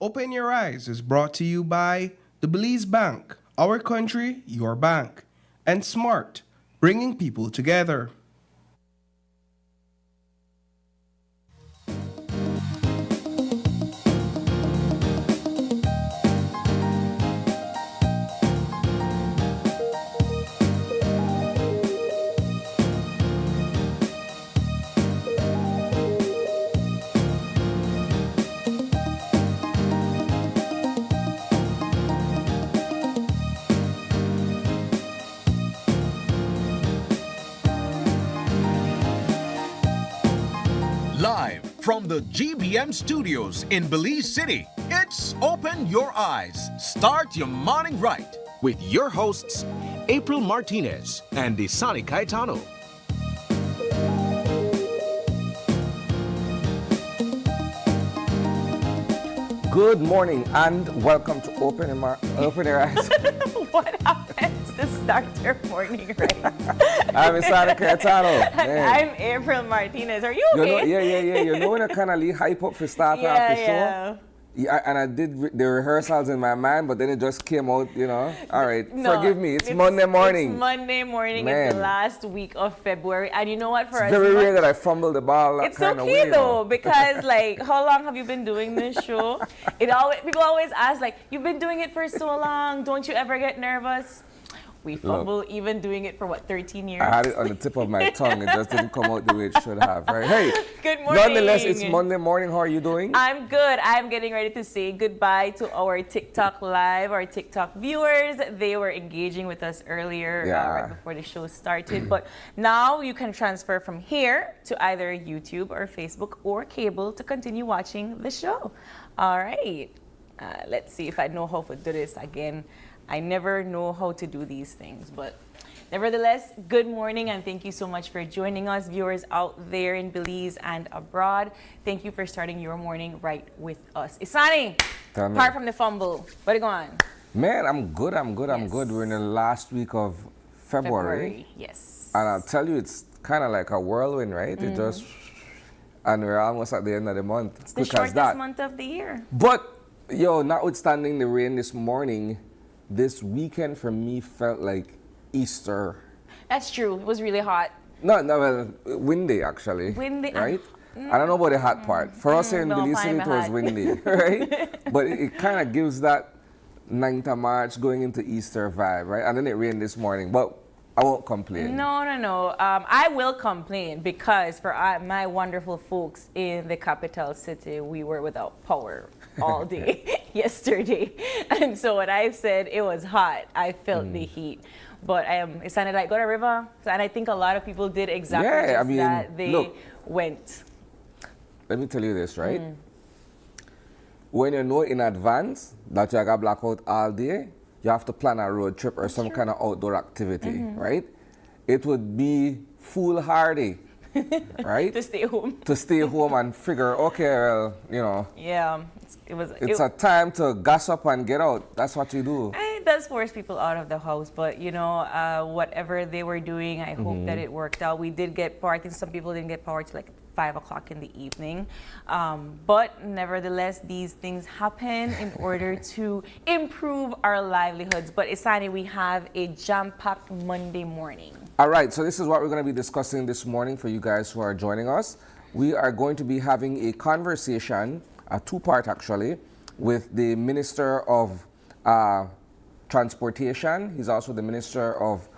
Open Your Eyes is brought to you by the Belize Bank, our country, your bank, and Smart, bringing people together. Live from the GBM studios in Belize City, it's Open Your Eyes. Start your morning right with your hosts, April Martinez and Isani Caetano. Good morning and welcome to Open Your Eyes. What happens to start your morning right? I'm Isani Caetano. And I'm April Martinez. Are you okay? Yeah. You know when I kind of hype up for start off the show? Yeah, and I did the rehearsals in my mind, but then it just came out, All right, no, forgive me. It's Monday morning. It's Monday morning. Man. It's the last week of February. And you know what? For it's very rare that I fumble the ball that kind of way. It's okay, though, because, how long have you been doing this show? People always ask, you've been doing it for so long. Don't you ever get nervous? We fumble even doing it for, 13 years? I had it on the tip of my tongue. It just didn't come out the way it should have, right? Hey, good morning. Nonetheless, it's Monday morning. How are you doing? I'm good. I'm getting ready to say goodbye to our TikTok live, our TikTok viewers. They were engaging with us earlier, right before the show started. But now you can transfer from here to either YouTube or Facebook or cable to continue watching the show. All right. Let's see if I know how to do this again. I never know how to do these things, but nevertheless, good morning and thank you so much for joining us, viewers out there in Belize and abroad. Thank you for starting your morning right with us. Isani, apart from the fumble, what are you going? Man, I'm good. We're in the last week of February. Yes. And I'll tell you, it's kind of like a whirlwind, right? It just, and we're almost at the end of the month. It's the shortest month of the year. But, notwithstanding the rain this morning, this weekend for me felt like Easter. That's true. It was really hot. No, windy actually. Windy, right? I don't know about the hot part. For us here in Belize City, it was windy, right? But it kind of gives that 9th of March going into Easter vibe, right? And then it rained this morning, but I won't complain. No. I will complain because for my wonderful folks in the capital city, we were without power all day yesterday. And so when I said it was hot, I felt the heat. But it sounded like go to river. And I think a lot of people did exactly that. They went. Let me tell you this, right? When you know in advance that you're going to blackout all day, you have to plan a road trip or some kind of outdoor activity, right? It would be foolhardy, right? To stay home. To stay home and figure, okay, well, Yeah, it's a time to gas up and get out. That's what you do. It does force people out of the house, but whatever they were doing, I hope that it worked out. We did get power. I think some people didn't get power till 5 o'clock in the evening. But nevertheless, these things happen in order to improve our livelihoods. But Isani, we have a jam-packed Monday morning. All right, so this is what we're going to be discussing this morning for you guys who are joining us. We are going to be having a conversation, a two-part actually, with the Minister of Transportation. He's also the Minister of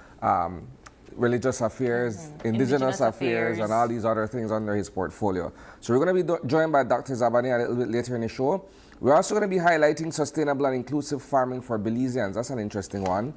Religious Affairs, Indigenous Affairs, and all these other things under his portfolio. So we're going to be joined by Dr. Zabani a little bit later in the show. We're also going to be highlighting sustainable and inclusive farming for Belizeans. That's an interesting one.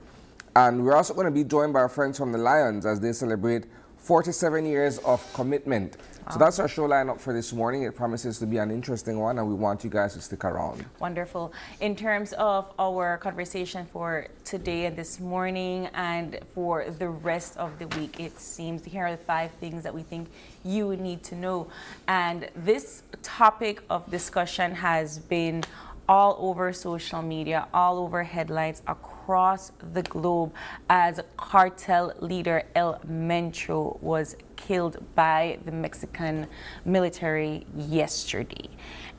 And we're also going to be joined by our friends from the Lions as they celebrate 47 years of commitment. So that's our show lineup for this morning. It promises to be an interesting one, and we want you guys to stick around. Wonderful. In terms of our conversation for today and this morning and for the rest of the week, it seems here are the 5 things that we think you need to know. And this topic of discussion has been all over social media, all over headlines across across the globe as cartel leader El Mencho was killed by the Mexican military yesterday.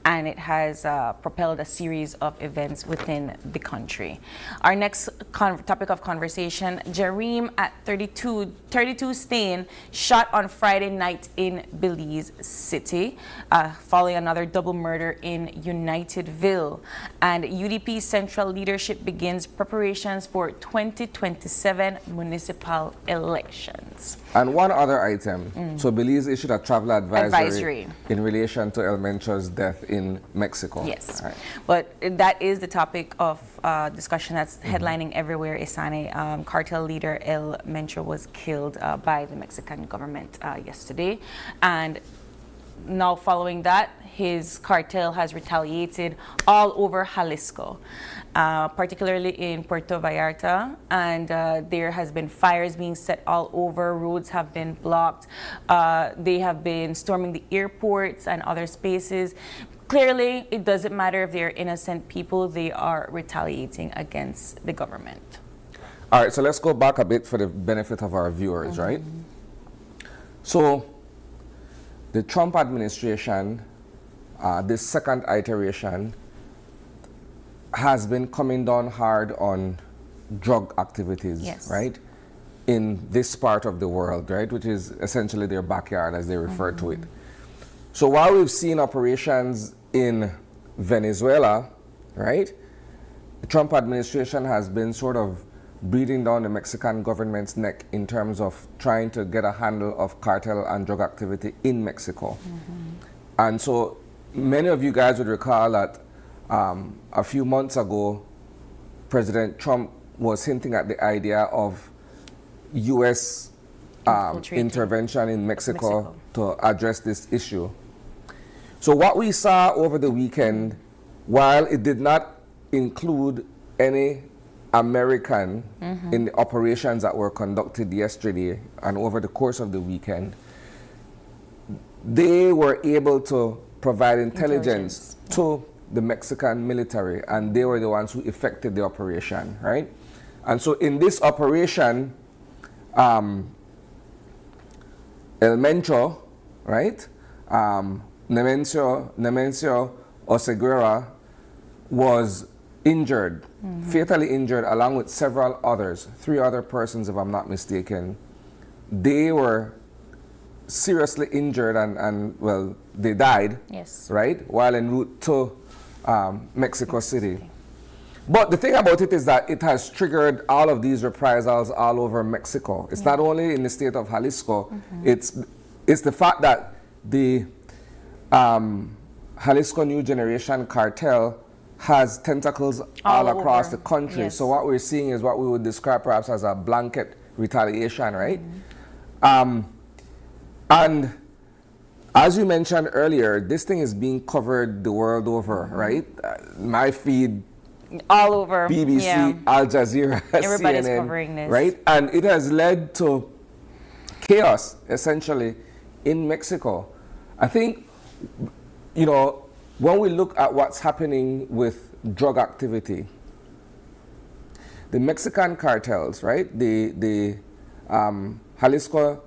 And it has propelled a series of events within the country. Our next topic of conversation, Jareem at 32 staying, shot on Friday night in Belize City, following another double murder in Unitedville. And UDP Central Leadership begins preparations for 2027 municipal elections. And one other item. So Belize issued a travel advisory in relation to El Mencho's death in Mexico. Yes. Right. But that is the topic of discussion that's headlining everywhere, Isane. Cartel leader El Mencho was killed by the Mexican government yesterday. And now following that, his cartel has retaliated all over Jalisco, particularly in Puerto Vallarta, and there has been fires being set all over, roads have been blocked, they have been storming the airports and other spaces. Clearly, it doesn't matter if they're innocent people, they are retaliating against the government. All right, so let's go back a bit for the benefit of our viewers, right? So, the Trump administration, this second iteration, has been coming down hard on drug activities, right? In this part of the world, right? Which is essentially their backyard, as they refer to it. So while we've seen operations in Venezuela, right? The Trump administration has been sort of breathing down the Mexican government's neck in terms of trying to get a handle of cartel and drug activity in Mexico. And so many of you guys would recall that a few months ago, President Trump was hinting at the idea of U.S. intervention in Mexico to address this issue. So what we saw over the weekend, while it did not include any American in the operations that were conducted yesterday and over the course of the weekend, they were able to provide intelligence to the Mexican military, and they were the ones who effected the operation, right? And so in this operation, El Mencho, right? Nemencio Oseguera was injured, fatally injured, along with several others, 3 other persons, if I'm not mistaken. They were seriously injured and well, they died, right, while en route to Mexico City. But the thing about it is that it has triggered all of these reprisals all over Mexico. It's not only in the state of Jalisco, it's the fact that the Jalisco New Generation cartel has tentacles all across the country. So what we're seeing is what we would describe perhaps as a blanket retaliation, right? And as you mentioned earlier, this thing is being covered the world over, right? My feed, all over, BBC, Al Jazeera, everybody's CNN, covering this, right? And it has led to chaos, essentially, in Mexico. I think, you know, when we look at what's happening with drug activity, the Mexican cartels, right? The Jalisco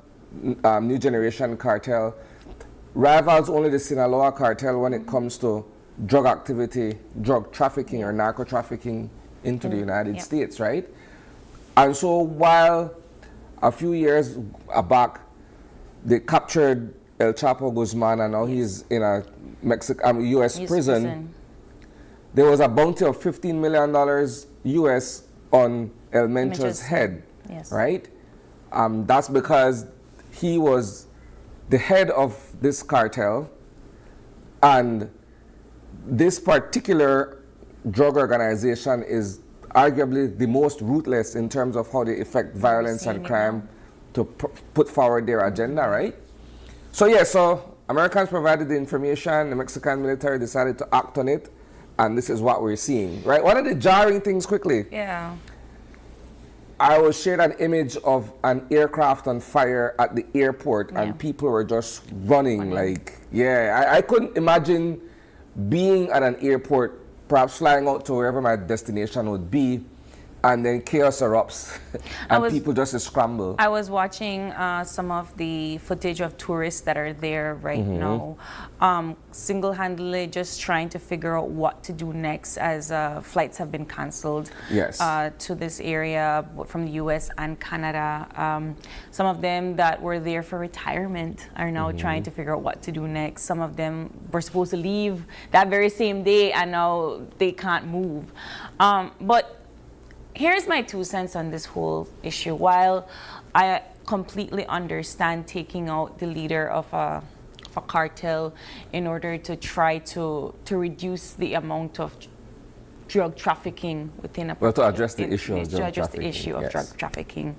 New Generation cartel rivals only the Sinaloa cartel when it comes to drug activity, drug trafficking or narco trafficking into the United States, right? And so while a few years back they captured El Chapo Guzman and now he's in a U.S. prison, there was a bounty of $15 million U.S. on El Mencho's head, right? That's because he was the head of this cartel, and this particular drug organization is arguably the most ruthless in terms of how they effect violence and crime to put forward their agenda, right? So yeah, so Americans provided the information, the Mexican military decided to act on it, and this is what we're seeing, right? One of the jarring things quickly. I was shared an image of an aircraft on fire at the airport and people were just running like, I couldn't imagine being at an airport, perhaps flying out to wherever my destination would be, and then chaos erupts and was- people just scramble. I was watching some of the footage of tourists that are there right now, single-handedly just trying to figure out what to do next as flights have been canceled Yes. to this area from the US and Canada. Some of them that were there for retirement are now trying to figure out what to do next. Some of them were supposed to leave that very same day and now they can't move. But here's my 2 cents on this whole issue. While I completely understand taking out the leader of a cartel in order to try to reduce the amount of drug trafficking within a Well, to address the issue of to drug address the trafficking, issue of yes. drug trafficking.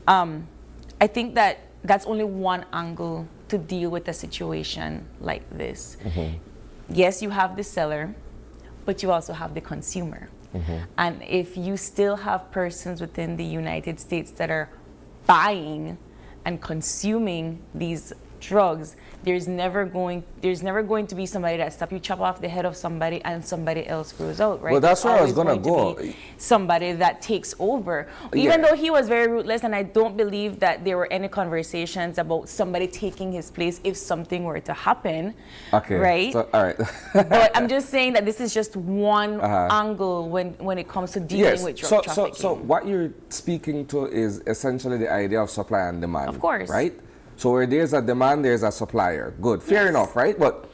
I think that that's only one angle to deal with a situation like this. Yes, you have the seller, but you also have the consumer. And if you still have persons within the United States that are buying and consuming these drugs, there's never going to be somebody that stop you, chop off the head of somebody and somebody else grows out, right? Well, that's There's where I was always gonna going to go. be somebody that takes over. Even Yeah. though he was very ruthless, and I don't believe that there were any conversations about somebody taking his place if something were to happen. Okay. Right? So, all right. But I'm just saying that this is just one angle when it comes to dealing with drug trafficking. So what you're speaking to is essentially the idea of supply and demand. Of course. Right? So where there's a demand, there's a supplier. Good. Fair enough, right? But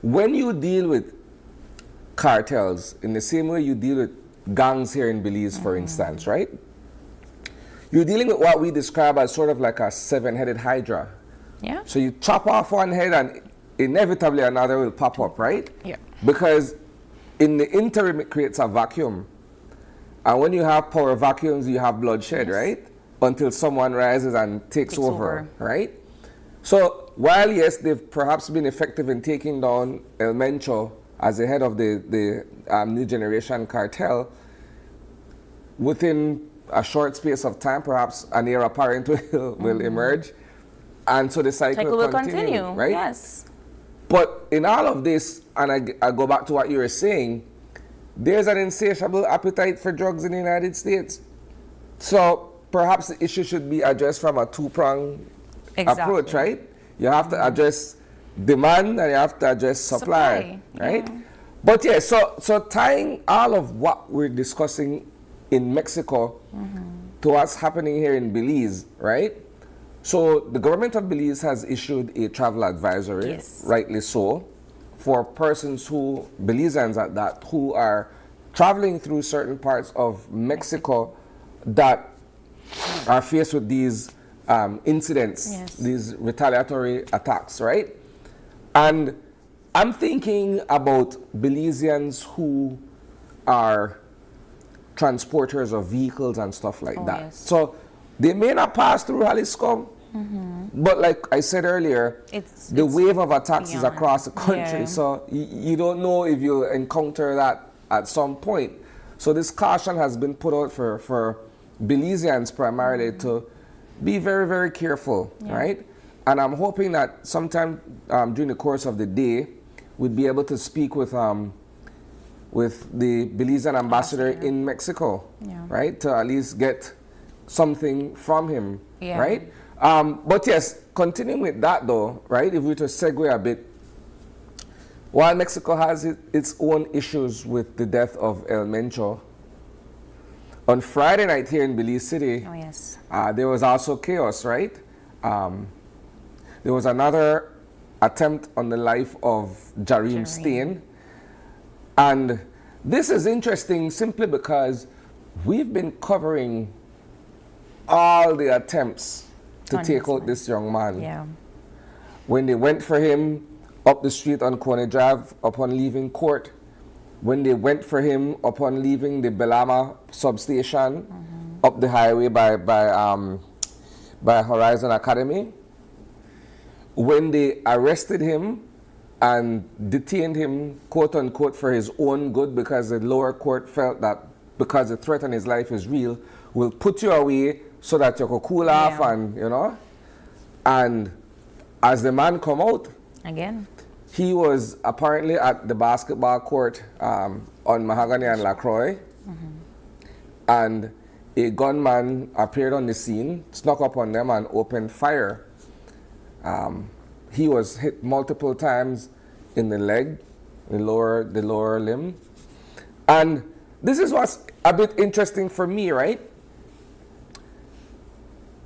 when you deal with cartels in the same way you deal with gangs here in Belize, for instance, right? You're dealing with what we describe as sort of like a 7-headed hydra. Yeah. So you chop off one head and inevitably another will pop up, right? Yeah. Because in the interim, it creates a vacuum. And when you have power vacuums, you have bloodshed, right? Until someone rises and takes over, right? So while, yes, they've perhaps been effective in taking down El Mencho as the head of the New Generation cartel, within a short space of time, perhaps an heir apparent will emerge. And so the cycle will continue, right? Yes. But in all of this, and I go back to what you were saying, there's an insatiable appetite for drugs in the United States. So perhaps the issue should be addressed from a two-pronged approach, right? You have to address demand and you have to address supply. Right? Yeah. But yeah, so tying all of what we're discussing in Mexico to what's happening here in Belize, right? So the government of Belize has issued a travel advisory, rightly so, for persons who, Belizeans at that, who are traveling through certain parts of Mexico that are faced with these incidents, these retaliatory attacks, right? And I'm thinking about Belizeans who are transporters of vehicles and stuff like that. Yes. So they may not pass through Jalisco, but like I said earlier, the wave of attacks is across the country. So you don't know if you'll encounter that at some point. So this caution has been put out for Belizeans primarily to be very, very careful, right? And I'm hoping that sometime during the course of the day, we'd be able to speak with the Belizean ambassador in Mexico, right? To at least get something from him, right? But yes, continuing with that though, right? If we were to segue a bit, while Mexico has its own issues with the death of El Mencho, on Friday night here in Belize City, there was also chaos, right? There was another attempt on the life of Jareem Stain. And this is interesting simply because we've been covering all the attempts to take out this young man. Yeah. When they went for him up the street on Kone Drive upon leaving court, when they went for him upon leaving the Belama substation up the highway by Horizon Academy, when they arrested him and detained him, quote unquote, for his own good because the lower court felt that because the threat on his life is real, will put you away so that you could cool off and, you know. And as the man come out, again, he was apparently at the basketball court on Mahogany and LaCroix. And a gunman appeared on the scene, snuck up on them, and opened fire. He was hit multiple times in the leg, the lower limb. And this is what's a bit interesting for me, right?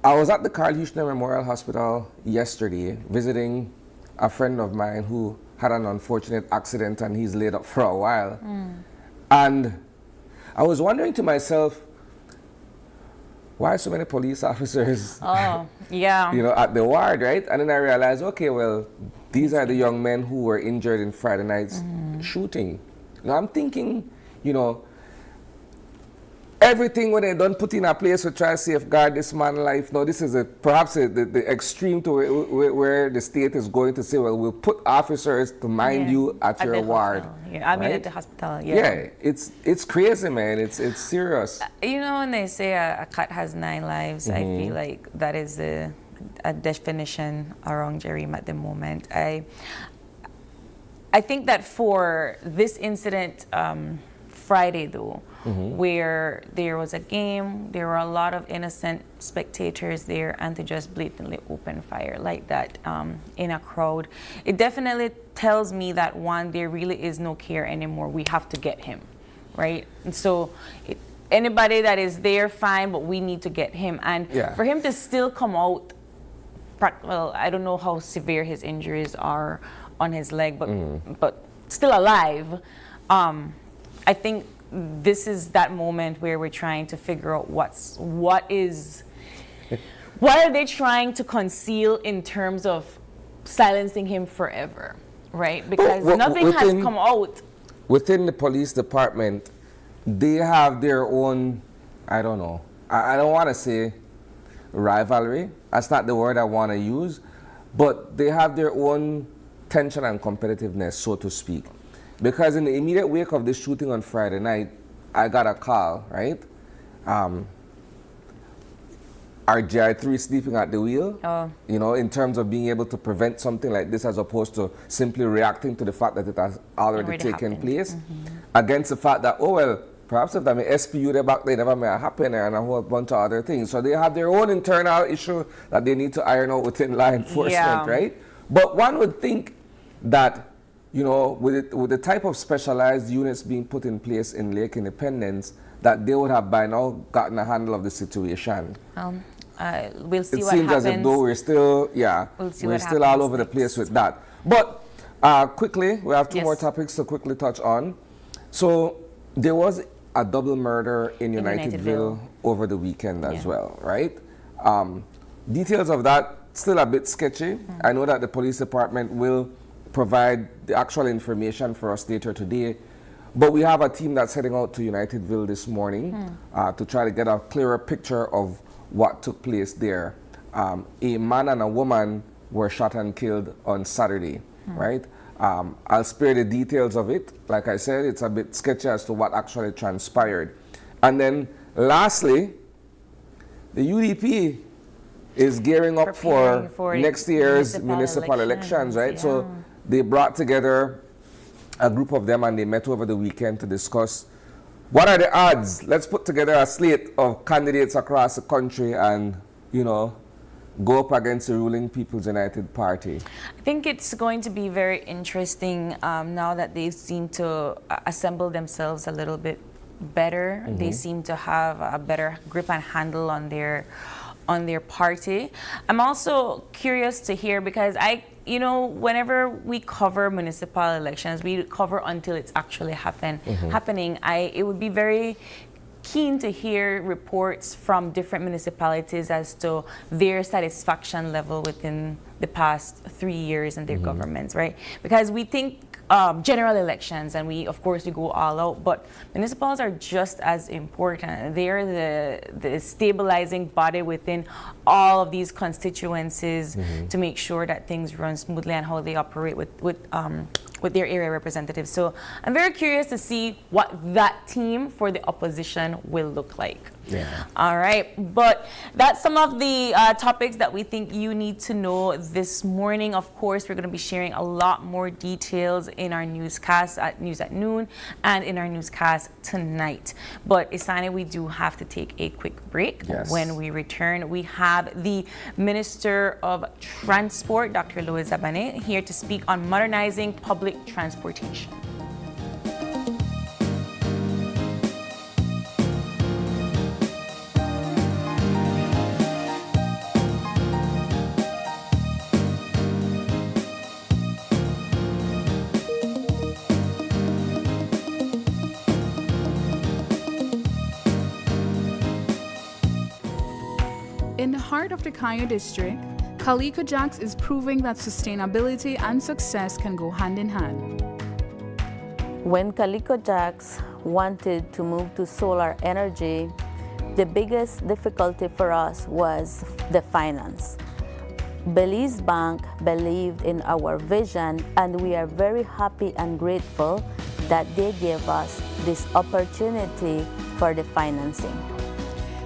I was at the Carl Huchner Memorial Hospital yesterday visiting a friend of mine who had an unfortunate accident and he's laid up for a while. And I was wondering to myself, why so many police officers at the ward, right? And then I realized, okay, well, these are the young men who were injured in Friday night's shooting. Now I'm thinking, everything when they done put in a place to try to safeguard this man's life. No, this is perhaps the extreme to where the state is going to say, well, we'll put officers to mind you at your ward. At the hospital. Yeah, it's crazy, man. It's serious. When they say a cat has 9 lives, I feel like that is a definition around Jerim at the moment. I think that for this incident Friday, though, where there was a game, there were a lot of innocent spectators there, and to just blatantly open fire like that in a crowd, it definitely tells me that, one, there really is no care anymore. We have to get him, right? And so anybody that is there, fine, but we need to get him. And for him to still come out, well, I don't know how severe his injuries are on his leg, but still alive. I think this is that moment where we're trying to figure out what are they trying to conceal in terms of silencing him forever, right? Because nothing has come out. Within the police department, they have their own, I don't know, I don't want to say rivalry. That's not the word I want to use. But they have their own tension and competitiveness, so to speak. Because in the immediate wake of this shooting on Friday night, I got a call, right? Are GI3 sleeping at the wheel? In terms of being able to prevent something like this, as opposed to simply reacting to the fact that it has already taken place, against the fact that, perhaps if they may SPU there back there, never may happen, and a whole bunch of other things. So they have their own internal issue that they need to iron out within law enforcement, right? But one would think that, with the type of specialized units being put in place in Lake Independence, that they would have by now gotten a handle of the situation. We'll see what happens. It seems as if though we're still, we're still all over the place with that. But quickly, we have two more topics to quickly touch on. So there was a double murder in Unitedville over the weekend as well, right? Details of that still a bit sketchy. I know that the police department will provide the actual information for us later today. But we have a team that's heading out to Unitedville this morning to try to get a clearer picture of what took place there. A man and a woman were shot and killed on Saturday, right? I'll spare the details of it. Like I said, it's a bit sketchy as to what actually transpired. And then lastly, the UDP is gearing up for next year's municipal elections, right? So they brought together a group of them and they met over the weekend to discuss what are the odds. Let's put together a slate of candidates across the country and, go up against the ruling People's United Party. I think it's going to be very interesting now that they seem to assemble themselves a little bit better. They seem to have a better grip and handle on their party. I'm also curious to hear, because whenever we cover municipal elections, we cover until it's actually happening. It would be very keen to hear reports from different municipalities as to their satisfaction level within the past 3 years in their governments, right? Because we think general elections, and we go all out, but municipals are just as important. They are the stabilizing body within all of these constituencies to make sure that things run smoothly and how they operate with their area representatives. So I'm very curious to see what that team for the opposition will look like. Yeah. All right, but that's some of the topics that we think you need to know this morning. Of course, we're going to be sharing a lot more details in our newscast at News at Noon and in our newscast tonight. But Isani, we do have to take a quick break. Yes. When we return, we have the Minister of Transport, Dr. Louis Zabane, here to speak on modernizing public transportation. In the heart of the Kayo district, Calico Jacks is proving that sustainability and success can go hand in hand. When Calico Jacks wanted to move to solar energy, the biggest difficulty for us was the finance. Belize Bank believed in our vision, and we are very happy and grateful that they gave us this opportunity for the financing.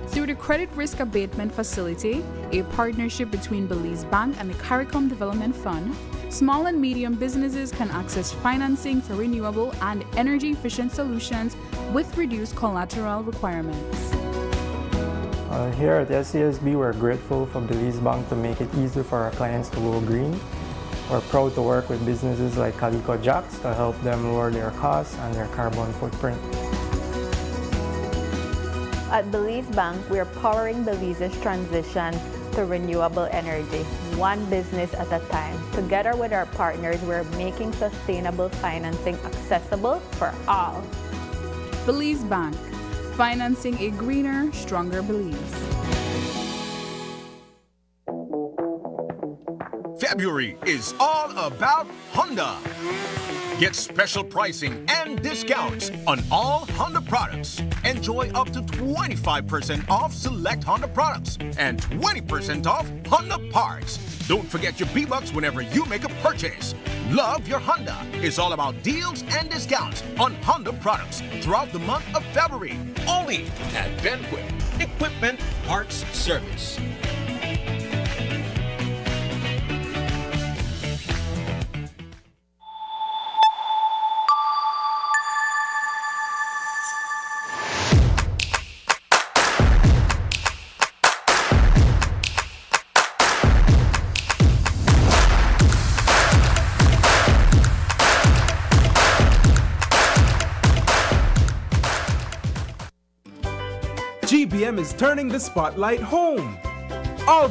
Through the Credit Risk Abatement Facility, a partnership between Belize Bank and the CARICOM Development Fund, small and medium businesses can access financing for renewable and energy-efficient solutions with reduced collateral requirements. Here at SCSB, we're grateful for Belize Bank to make it easier for our clients to go green. We're proud to work with businesses like Calico Jacks to help them lower their costs and their carbon footprint. At Belize Bank, we are powering Belize's transition to renewable energy, one business at a time. Together with our partners, we're making sustainable financing accessible for all. Belize Bank, financing a greener, stronger Belize. February is all about Honda. Get special pricing and discounts on all Honda products. Enjoy up to 25% off select Honda products and 20% off Honda parts. Don't forget your B-Bucks whenever you make a purchase. Love your Honda is all about deals and discounts on Honda products throughout the month of February. Only at Benquit Equipment Parts Service. GBM is turning the spotlight home. All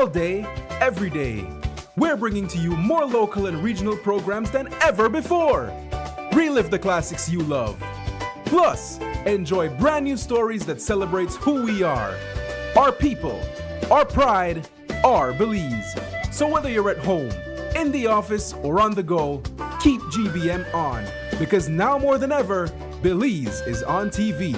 day, every day. We're bringing to you more local and regional programs than ever before. Relive the classics you love. Plus, enjoy brand new stories that celebrates who we are, our people, our pride, our Belize. So whether you're at home, in the office, or on the go, keep GBM on, because now more than ever, Belize is on TV.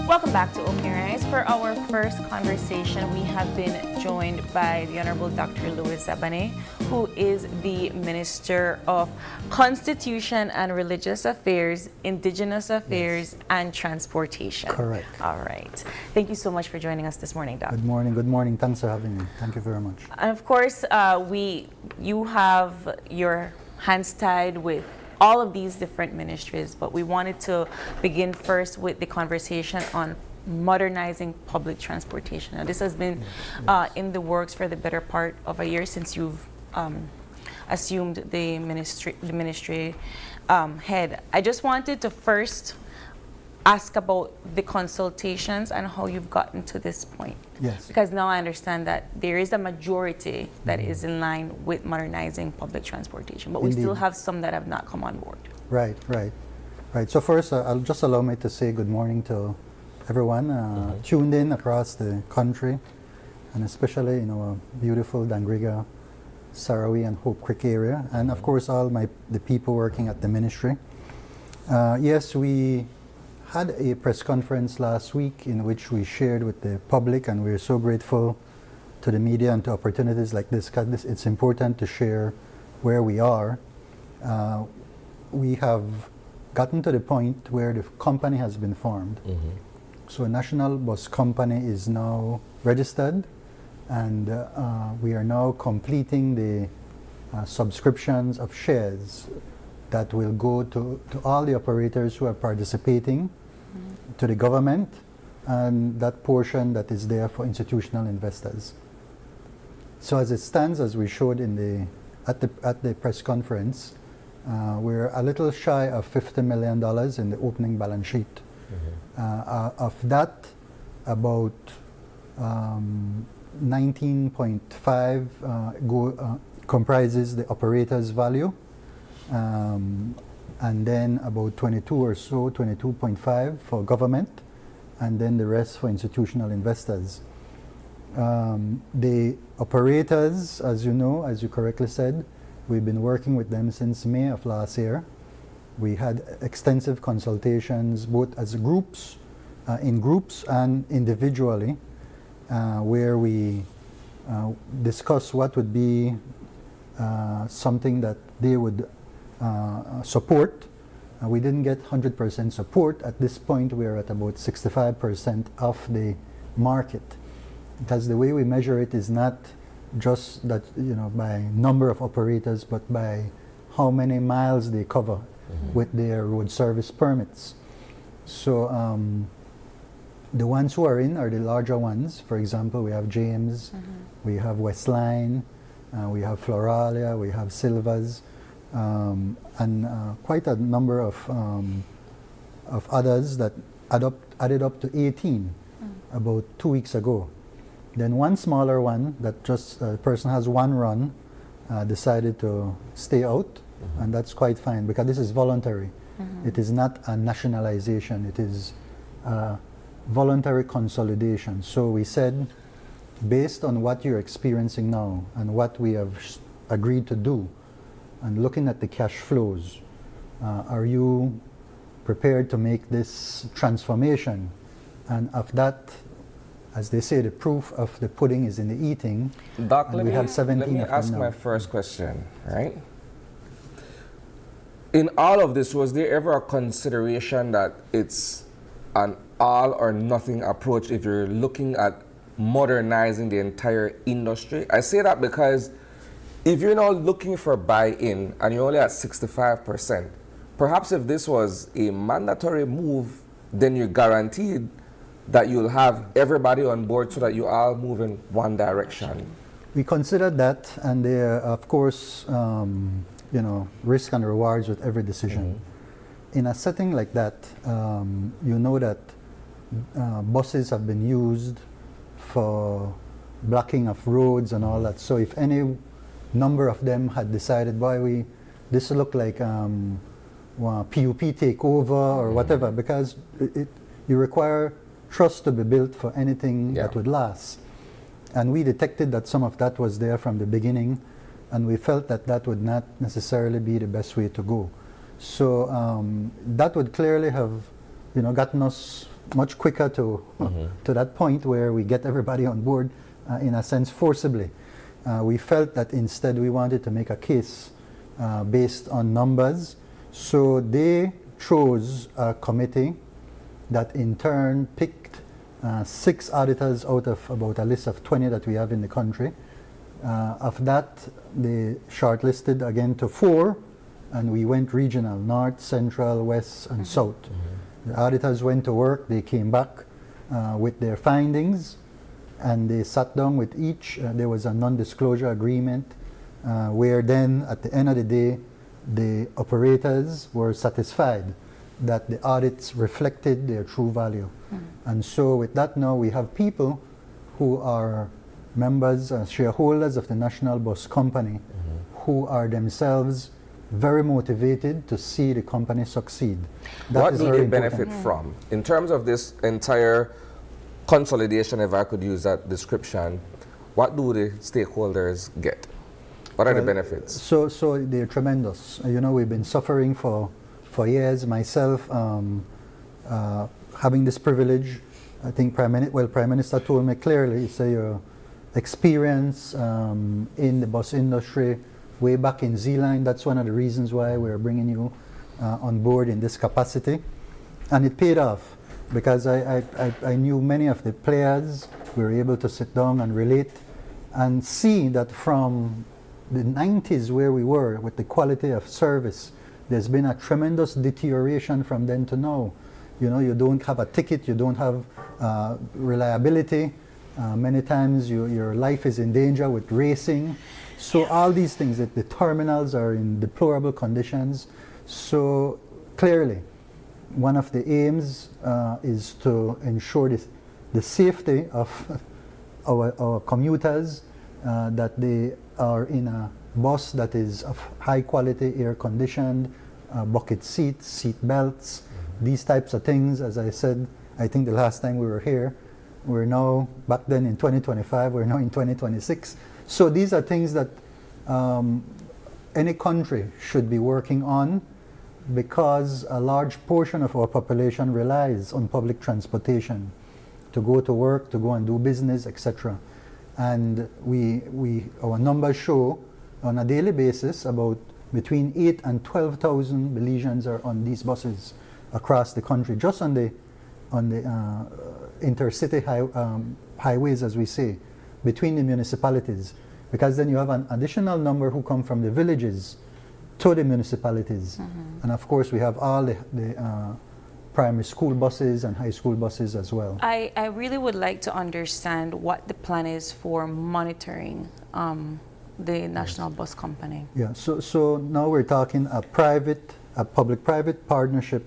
Welcome back to OK Rise. For our first conversation, we have been joined by the Honorable Dr. Louis Zabane, who is the Minister of Constitution and Religious Affairs, Indigenous Affairs, and Transportation. Correct. All right. Thank you so much for joining us this morning, Doc. Good morning. Good morning. Thanks for having me. Thank you very much. And of course, you have your hands tied with all of these different ministries, but we wanted to begin first with the conversation on modernizing public transportation. Now, this has been in the works for the better part of a year since you've assumed the ministry head. I just wanted to first ask about the consultations and how you've gotten to this point. Yes. Because now I understand that there is a majority that is in line with modernizing public transportation, but we still have some that have not come on board. Right. So first, I'll just allow me to say good morning to everyone tuned in across the country, and especially in our beautiful Dangriga Sarawi and Hope Creek area, and of course the people working at the ministry. Yes, we had a press conference last week in which we shared with the public, and we're so grateful to the media and to opportunities like this, because it's important to share where we are. We have gotten to the point where the company has been formed. So a national bus company is now registered, and we are now completing the subscriptions of shares that will go to all the operators who are participating, to the government, and that portion that is there for institutional investors. So as it stands, as we showed at the press conference, we're a little shy of $50 million in the opening balance sheet. Of that, about 19.5 comprises the operator's value, and then about 22 or so, 22.5 for government, and then the rest for institutional investors. The operators, as you know, as you correctly said, we've been working with them since May of last year. We had extensive consultations, both as groups, in groups and individually, where we discussed what would be something that they would support. We didn't get 100% support. At this point, we're at about 65% of the market. Because the way we measure it is not just that, by number of operators, but by how many miles they cover with their road service permits. So the ones who are in are the larger ones. For example, we have James, we have Westline, we have Floralia, we have Silvers, and quite a number of others that added up to 18 about 2 weeks ago. Then one smaller one that just a person has one run decided to stay out, and that's quite fine because this is voluntary. It is not a nationalization, it is voluntary consolidation. So we said, based on what you're experiencing now and what we have agreed to do, and looking at the cash flows, are you prepared to make this transformation? And of that, as they say, the proof of the pudding is in the eating. Doc, we have 17 let me of them ask now. my first question, right? In all of this, was there ever a consideration that it's an all or nothing approach if you're looking at modernizing the entire industry? I say that because if you're now looking for buy-in and you're only at 65%, perhaps if this was a mandatory move, then you're guaranteed that you'll have everybody on board so that you all move in one direction. We considered that, and there are, of course, risk and rewards with every decision. In a setting like that, you know that buses have been used for blocking of roads and all that. So if any number of them had decided, this look like PUP takeover or whatever, because you require trust to be built for anything that would last. And we detected that some of that was there from the beginning, and we felt that that would not necessarily be the best way to go. So that would clearly have, gotten us much quicker to that point where we get everybody on board, in a sense, forcibly. We felt that instead we wanted to make a case based on numbers. So they chose a committee that in turn picked 6 auditors out of about a list of 20 that we have in the country. Of that, they shortlisted again to 4, and we went regional, north, central, west, and south. The auditors went to work, they came back with their findings, and they sat down with each. There was a non-disclosure agreement where then at the end of the day, the operators were satisfied that the audits reflected their true value. And so with that now we have people who are members, shareholders of the National Bus Company, who are themselves very motivated to see the company succeed. What do they benefit from? In terms of this entire consolidation, if I could use that description, what do the stakeholders get? What are the benefits? So they're tremendous. You know, we've been suffering for years. Myself, having this privilege, I think Prime Minister told me clearly, he said your experience in the bus industry way back in Z-Line, that's one of the reasons why we're bringing you on board in this capacity. And it paid off because I knew many of the players. We were able to sit down and relate and see that from the 90s where we were with the quality of service, there's been a tremendous deterioration from then to now. You know, you don't have a ticket, you don't have reliability. Many times your life is in danger with racing. So all these things, that the terminals are in deplorable conditions. So clearly, one of the aims is to ensure the safety of our commuters, that they are in a bus that is of high quality, air conditioned, bucket seats, seat belts, these types of things. As I said, I think the last time we were here, we're now, back then in 2025, we're now in 2026. So these are things that any country should be working on, because a large portion of our population relies on public transportation to go to work, to go and do business, etc. And our numbers show on a daily basis about between 8,000 and 12,000 Belizeans are on these buses across the country, just on the intercity highways, as we say, between the municipalities. Because then you have an additional number who come from the villages to the municipalities. And of course we have all the primary school buses and high school buses as well. I really would like to understand what the plan is for monitoring the National Bus Company. Yeah, so now we're talking a public-private partnership,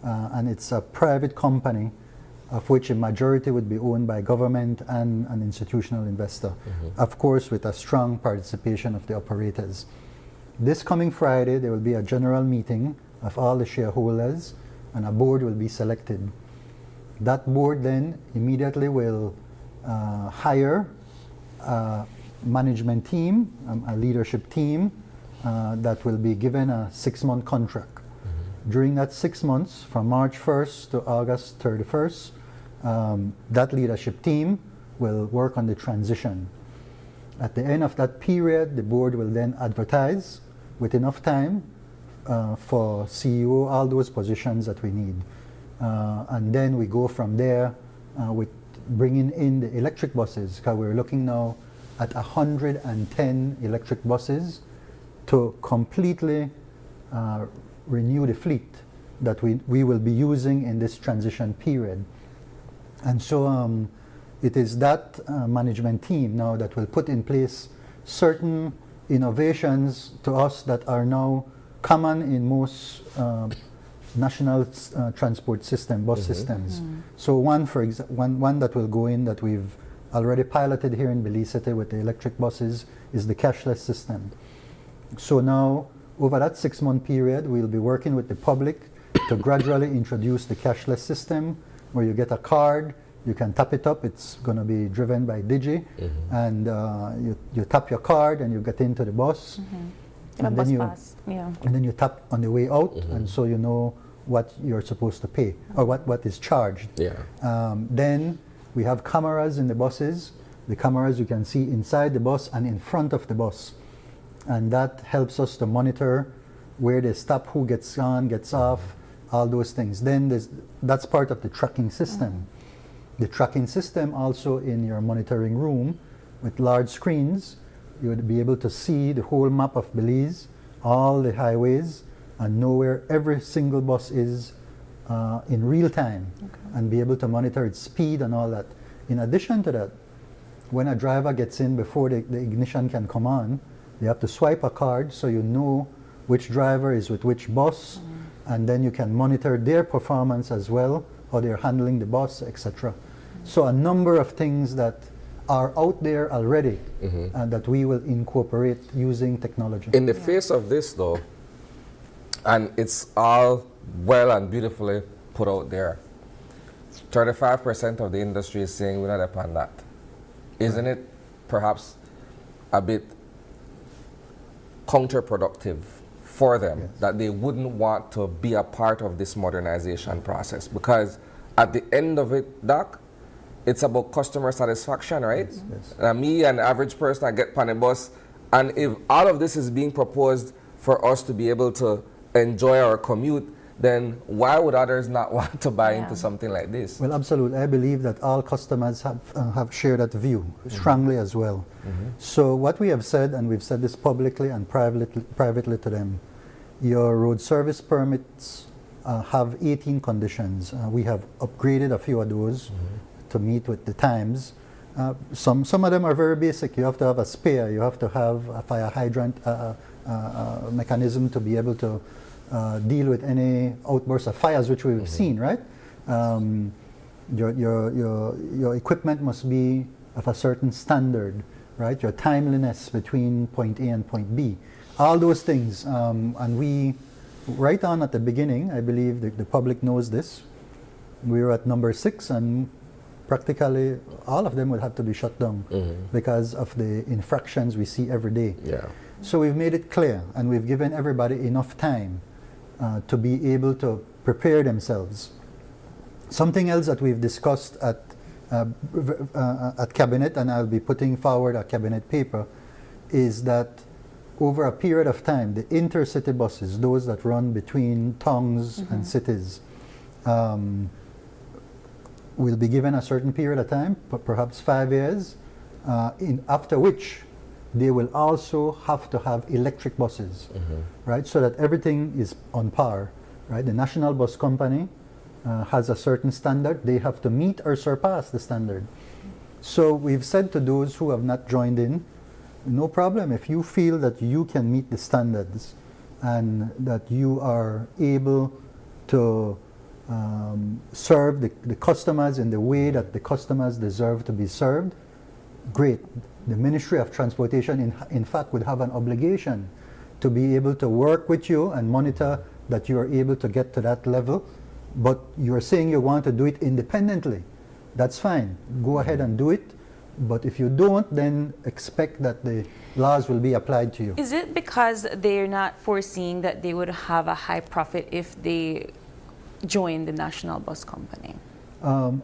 and it's a private company of which a majority would be owned by government and an institutional investor. Of course, with a strong participation of the operators. This coming Friday, there will be a general meeting of all the shareholders, and a board will be selected. That board then immediately will hire a management team, a leadership team that will be given a 6-month contract. During that 6 months, from March 1st to August 31st, that leadership team will work on the transition. At the end of that period, the board will then advertise with enough time for CEO, all those positions that we need. And then we go from there with bringing in the electric buses, because we're looking now at 110 electric buses to completely renew the fleet that we will be using in this transition period. And so it is that management team now that will put in place certain innovations to us that are now common in most national transport system, bus systems. So one that will go in that we've already piloted here in Belize City with the electric buses is the cashless system. So now, over that 6-month period, we'll be working with the public to gradually introduce the cashless system, where you get a card, you can tap it up, it's going to be driven by Digi, and you tap your card and you get into the bus. And bus then pass, yeah. And then you tap on the way out, and so you know what you're supposed to pay, or what is charged. Then we have cameras in the buses. The cameras you can see inside the bus and in front of the bus. And that helps us to monitor where they stop, who gets on, gets off, all those things. Then that's part of the tracking system. The tracking system also in your monitoring room with large screens, you would be able to see the whole map of Belize, all the highways, and know where every single bus is in real time, and be able to monitor its speed and all that. In addition to that, when a driver gets in before the ignition can come on, you have to swipe a card so you know which driver is with which bus, and then you can monitor their performance as well, how they're handling the bus, etc. So a number of things that are out there already and that we will incorporate using technology. In the face of this though, and it's all well and beautifully put out there, 35% of the industry is saying we're not upon that. Isn't it perhaps a bit counterproductive for them, Yes. that they wouldn't want to be a part of this modernization process, because at the end of it, Doc, it's about customer satisfaction, right? Yes. Me, an average person, I get on a bus, and if all of this is being proposed for us to be able to enjoy our commute, then why would others not want to buy into something like this? Well, absolutely. I believe that all customers have shared that view strongly as well. So what we have said, and we've said this publicly and privately to them, your road service permits have 18 conditions. We have upgraded a few of those to meet with the times. Some of them are very basic. You have to have a spare. You have to have a fire hydrant mechanism to be able to deal with any outbursts of fires which we've seen, right? Your equipment must be of a certain standard, right? Your timeliness between point A and point B. All those things. And we, right on at the beginning, I believe the public knows this, we were at number 6, and practically all of them would have to be shut down because of the infractions we see every day. Yeah. So we've made it clear, and we've given everybody enough time to be able to prepare themselves. Something else that we've discussed at Cabinet, and I'll be putting forward a Cabinet paper, is that over a period of time, the intercity buses, those that run between towns and cities, will be given a certain period of time, perhaps 5 years, after which they will also have to have electric buses, right? So that everything is on par, right? The National Bus Company has a certain standard. They have to meet or surpass the standard. So we've said to those who have not joined in, no problem. If you feel that you can meet the standards and that you are able to serve the customers in the way that the customers deserve to be served, great. The Ministry of Transportation, in fact, would have an obligation to be able to work with you and monitor that you are able to get to that level. But you're saying you want to do it independently. That's fine. Go ahead and do it. But if you don't, then expect that the laws will be applied to you. Is it because they're not foreseeing that they would have a high profit if they join the National Bus Company? Some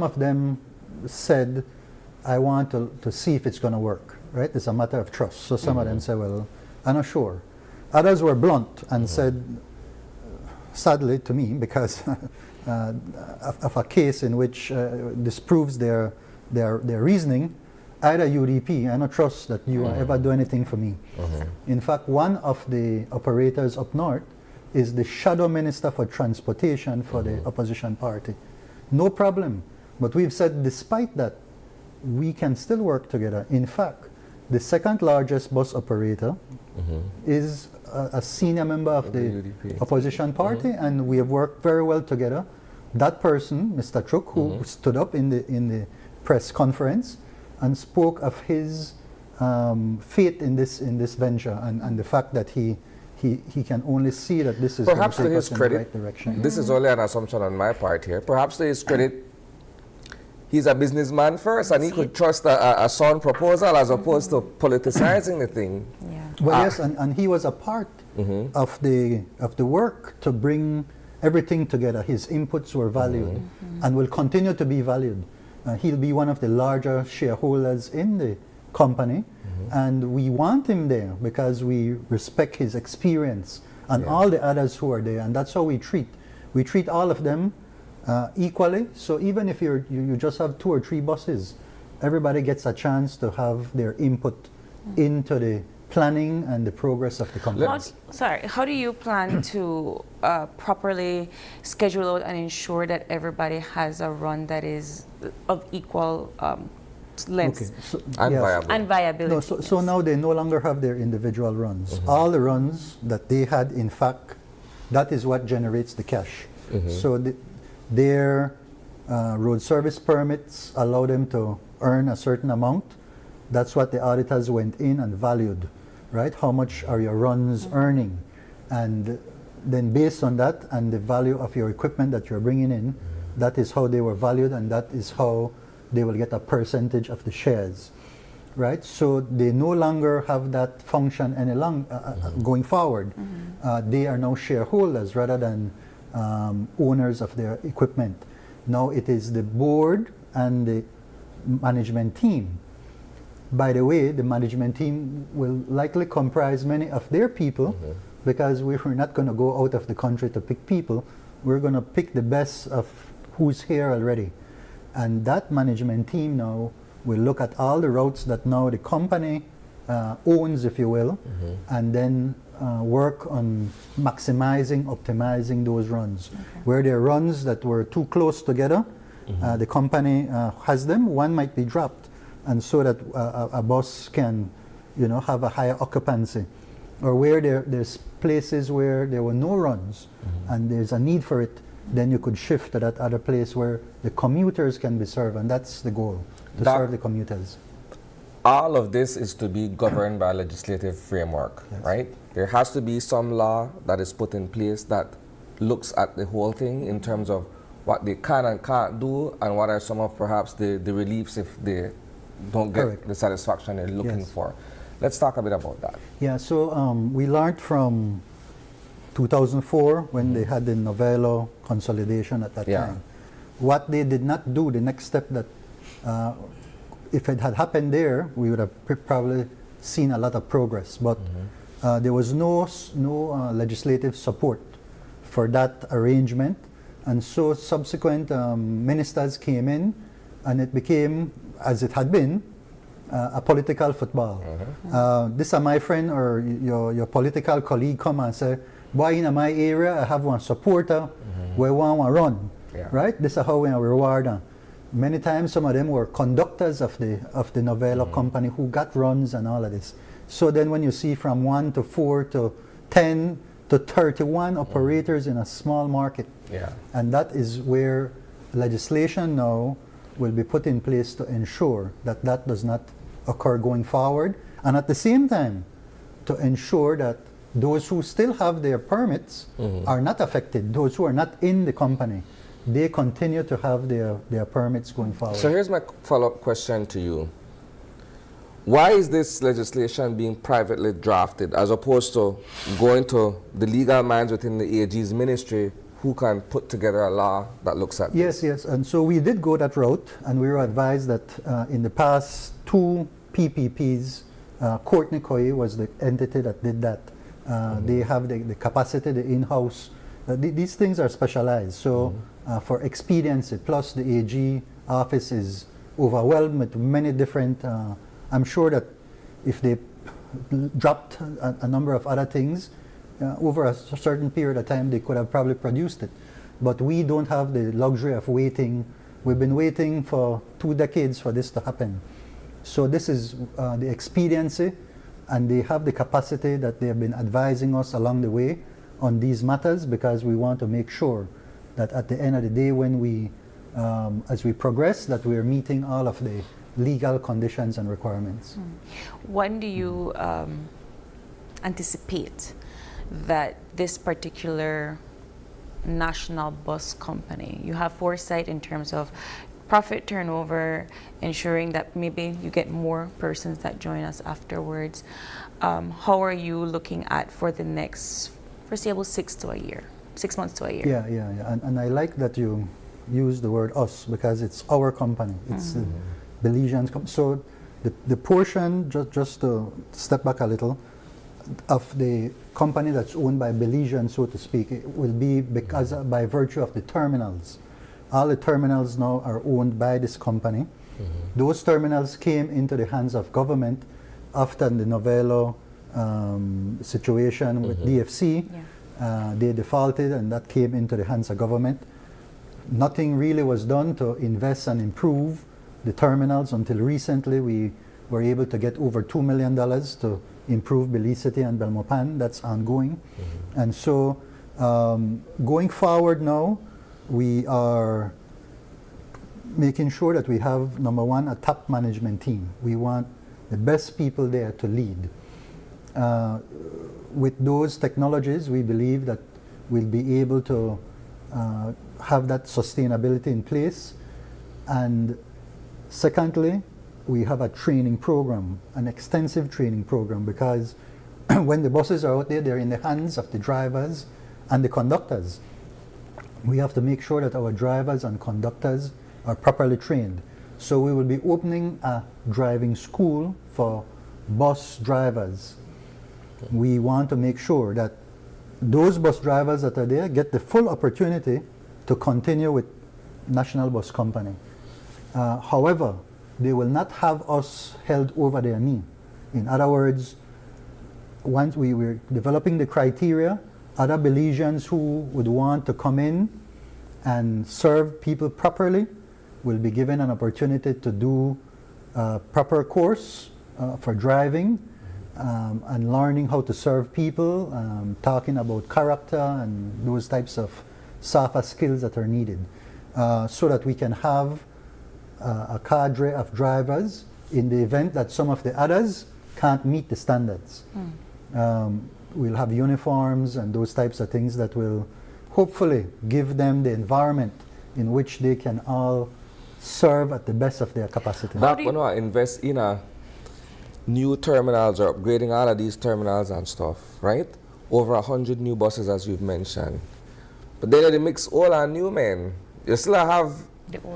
of them said, I want to see if it's going to work, right? It's a matter of trust. So some of them say, well, I'm not sure. Others were blunt and said, sadly to me, because of a case in which disproves their reasoning, either UDP, I don't trust that you ever do anything for me. In fact, one of the operators up north is the shadow minister for transportation for the opposition party. No problem. But we've said, despite that, we can still work together. In fact, the second largest bus operator is a senior member of the UDP. opposition party, and we have worked very well together. That person, Mr. Truk, who stood up in the press conference and spoke of his faith in this venture and the fact that he can only see that this is Perhaps going to to take his us in the credit, right direction. this is only an assumption on my part here. Perhaps to his credit, he's a businessman first, and he could trust a sound proposal as opposed to politicizing the thing. Yeah. Well, yes, and he was a part of the work to bring everything together. His inputs were valued and will continue to be valued. He'll be one of the larger shareholders in the company, and we want him there because we respect his experience and all the others who are there, and that's how we treat all of them equally. So even if you just have 2 or 3 buses, everybody gets a chance to have their input into the planning and the progress of the company. How do you plan to properly schedule out and ensure that everybody has a run that is of equal length And viable. and viability? No, so now they no longer have their individual runs. All the runs that they had, in fact, that is what generates the cash. So their road service permits allow them to earn a certain amount. That's what the auditors went in and valued, right? How much are your runs earning? And then based on that and the value of your equipment that you're bringing in, that is how they were valued, and that is how they will get a percentage of the shares. right? So they no longer have that function any going forward. They are now shareholders rather than owners of their equipment. Now it is the board and the management team. By the way, the management team will likely comprise many of their people because we're not going to go out of the country to pick people. We're going to pick the best of who's here already. And that management team now will look at all the routes that now the company owns, if you will, and then work on maximizing, optimizing those runs. Where there are runs that were too close together, the company has them, one might be dropped, and so that a bus can, have a higher occupancy. Or where there's places where there were no runs and there's a need for it, then you could shift to that other place where the commuters can be served, and that's the goal, to serve the commuters. All of this is to be governed by a legislative framework, right? There has to be some law that is put in place that looks at the whole thing in terms of what they can and can't do, and what are some of perhaps the reliefs if they don't get the satisfaction they're looking for. Let's talk a bit about that. Yeah, so we learned from 2004 when they had the Novello consolidation at that time. What they did not do, the next step that if it had happened there, we would have probably seen a lot of progress. But there was no legislative support for that arrangement. And so subsequent ministers came in, and it became, as it had been, a political football. This is my friend or your political colleague come and say, boy, in my area, I have one supporter, we want to run, right? This is how we reward them. Many times, some of them were conductors of the Novello company who got runs and all of this. So then when you see from 1 to 4 to 10 to 31 operators in a small market, and that is where legislation now will be put in place to ensure that that does not occur going forward, and at the same time to ensure that those who still have their permits are not affected. Those who are not in the company, they continue to have their permits going forward. So here's my follow-up question to you. Why is this legislation being privately drafted as opposed to going to the legal minds within the AG's ministry who can put together a law that looks at this? Yes, and so we did go that route, and we were advised that in the past 2 PPPs, Courtney Coy was the entity that did that. They have the capacity, the in-house. These things are specialized. So for expediency, plus the AG office is overwhelmed with many different, I'm sure that if they dropped a number of other things, over a certain period of time, they could have probably produced it. But we don't have the luxury of waiting. We've been waiting for 2 decades for this to happen. So this is the expediency, and they have the capacity that they have been advising us along the way on these matters, because we want to make sure that at the end of the day, when we, as we progress, that we are meeting all of the legal conditions and requirements. When do you anticipate that this particular national bus company, you have foresight in terms of profit turnover, ensuring that maybe you get more persons that join us afterwards? How are you looking at for the next foreseeable 6 months to a year? Yeah. And I like that you use the word us, because it's our company. It's the Belizeans. So the portion, just to step back a little, of the company that's owned by Belizeans, so to speak, it will be because by virtue of the terminals. All the terminals now are owned by this company. Those terminals came into the hands of government after the Novello situation with DFC. They defaulted, and that came into the hands of government. Nothing really was done to invest and improve the terminals until recently. We were able to get over $2 million to improve Belize City and Belmopan. That's ongoing. And so going forward now, we are making sure that we have, number one, a top management team. We want the best people there to lead. With those technologies, we believe that we'll be able to have that sustainability in place. And secondly, we have a training program, an extensive training program, because when the buses are out there, they're in the hands of the drivers and the conductors. We have to make sure that our drivers and conductors are properly trained. So we will be opening a driving school for bus drivers. We want to make sure that those bus drivers that are there get the full opportunity to continue with National Bus Company. However, they will not have us held over their knee. In other words, once we were developing the criteria, other Belizeans who would want to come in and serve people properly will be given an opportunity to do a proper course for driving and learning how to serve people, talking about character and those types of softer skills that are needed, so that we can have a cadre of drivers in the event that some of the others can't meet the standards. We'll have uniforms and those types of things that will hopefully give them the environment in which they can all serve at the best of their capacity. Back when I invest in a new terminals or upgrading all of these terminals and stuff, right? Over 100 new buses, as you've mentioned. But then they mix all our new men. You still have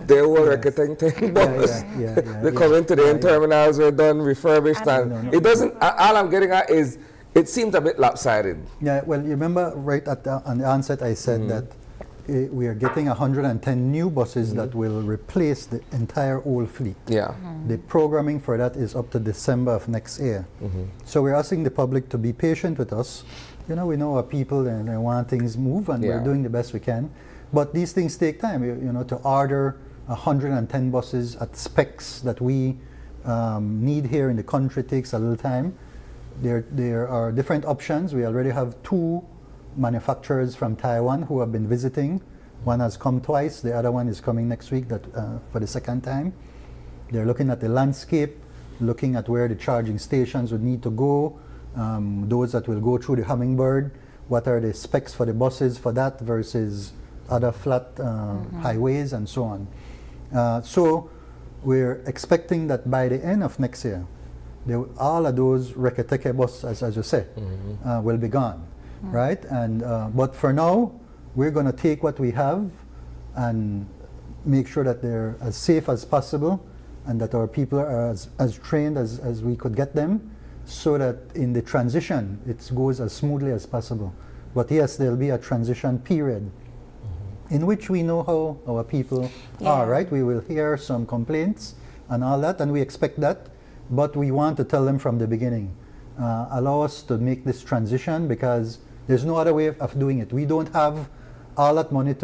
the old recruiting bus. They come into the terminals, we're done, refurbished, and it doesn't, all I'm getting at is, it seems a bit lopsided. Yeah, well, you remember right at on the onset I said that we are getting 110 new buses that will replace the entire old fleet. Yeah. The programming for that is up to December of next year. So we're asking the public to be patient with us. You know, we know our people and they want things move, and we're doing the best we can. But these things take time. You know, to order 110 buses at specs that we need here in the country takes a little time. There are different options. We already have 2 manufacturers from Taiwan who have been visiting. One has come twice, the other one is coming next week for the second time. They're looking at the landscape, looking at where the charging stations would need to go, those that will go through the Hummingbird, what are the specs for the buses for that versus other flat highways and so on. So we're expecting that by the end of next year, all of those Reketeke buses, as you say, will be gone, right? And but for now, we're going to take what we have and make sure that they're as safe as possible, and that our people are as trained as we could get them, so that in the transition it goes as smoothly as possible. But yes, there'll be a transition period in which we know how our people are, right? We will hear some complaints and all that, and we expect that. But we want to tell them from the beginning, allow us to make this transition, because there's no other way of doing it. We don't have all that money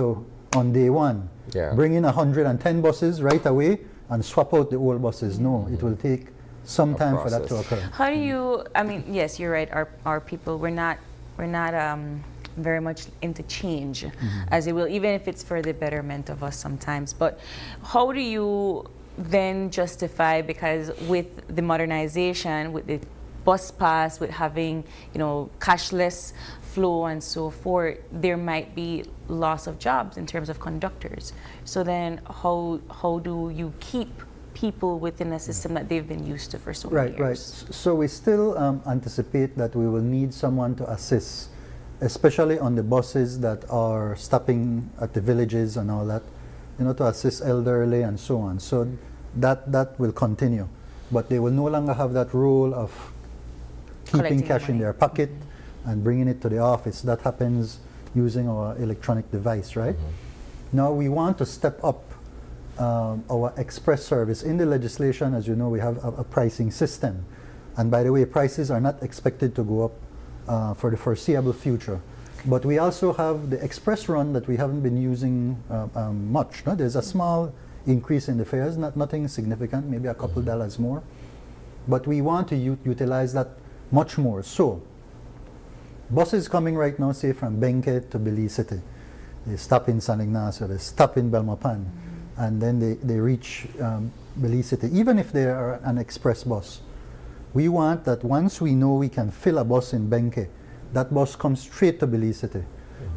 on day one. Bring in 110 buses right away and swap out the old buses. No, it will take some time for that to occur. How do you, I mean, yes, you're right, our people, we're not very much into change, as it will, even if it's for the betterment of us sometimes. But how do you then justify, because with the modernization, with the bus pass, with having, you know, cashless flow and so forth, there might be loss of jobs in terms of conductors. So then how do you keep people within a system that they've been used to for so many years? Right. So we still anticipate that we will need someone to assist, especially on the buses that are stopping at the villages and all that, you know, to assist elderly and so on. So that will continue. But they will no longer have that role of keeping cash in their pocket and bringing it to the office. That happens using our electronic device, right? Now we want to step up our express service. In the legislation, as you know, we have a pricing system. And by the way, prices are not expected to go up for the foreseeable future. But we also have the express run that we haven't been using much. No? There's a small increase in the fares, nothing significant, maybe a couple dollars more. But we want to utilize that much more. So, buses coming right now, say from Benke to Belize City. They stop in San Ignacio, they stop in Belmopan, and then they reach Belize City. Even if they are an express bus, we want that once we know we can fill a bus in Benke, that bus comes straight to Belize City,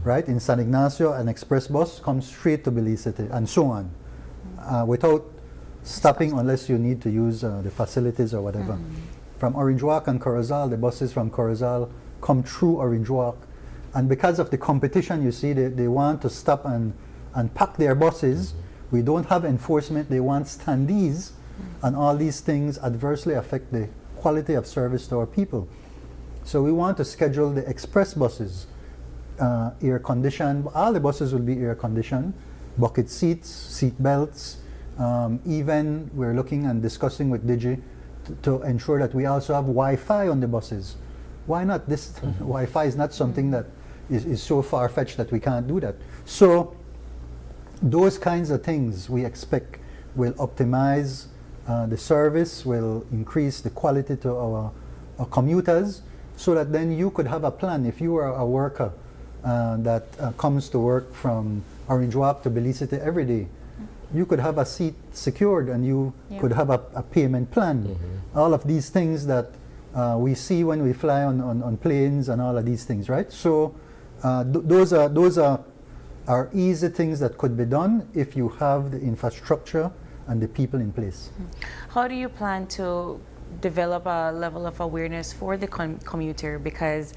right? In San Ignacio, an express bus comes straight to Belize City, and so on, without stopping unless you need to use the facilities or whatever. From Orange Walk and Corozal, the buses from Corozal come through Orange Walk. And because of the competition, you see, they want to stop and pack their buses. We don't have enforcement. They want standees. And all these things adversely affect the quality of service to our people. So we want to schedule the express buses, air conditioned. All the buses will be air conditioned, bucket seats, seat belts. Even we're looking and discussing with Digi to ensure that we also have Wi-Fi on the buses. Why not? This Wi-Fi is not something that is so far-fetched that we can't do that. So those kinds of things we expect will optimize the service, will increase the quality to our commuters, so that then you could have a plan. If you are a worker that comes to work from Orange Walk to Belize City every day, you could have a seat secured and you could have a payment plan. All of these things that we see when we fly on planes and all of these things, right? So those are easy things that could be done if you have the infrastructure and the people in place. How do you plan to develop a level of awareness for the commuter? Because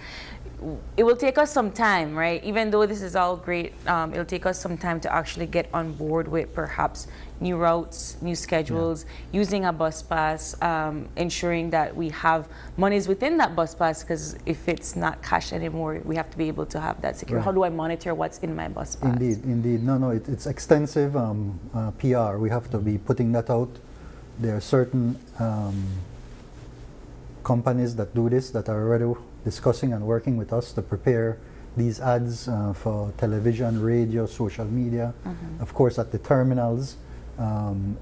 it will take us some time, right? Even though this is all great, it'll take us some time to actually get on board with perhaps new routes, new schedules, using a bus pass, ensuring that we have monies within that bus pass, because if it's not cash anymore, we have to be able to have that secure. Right. How do I monitor what's in my bus pass? Indeed. No, it's extensive PR. We have to be putting that out. There are certain companies that do this, that are already discussing and working with us to prepare these ads for television, radio, social media, of course at the terminals,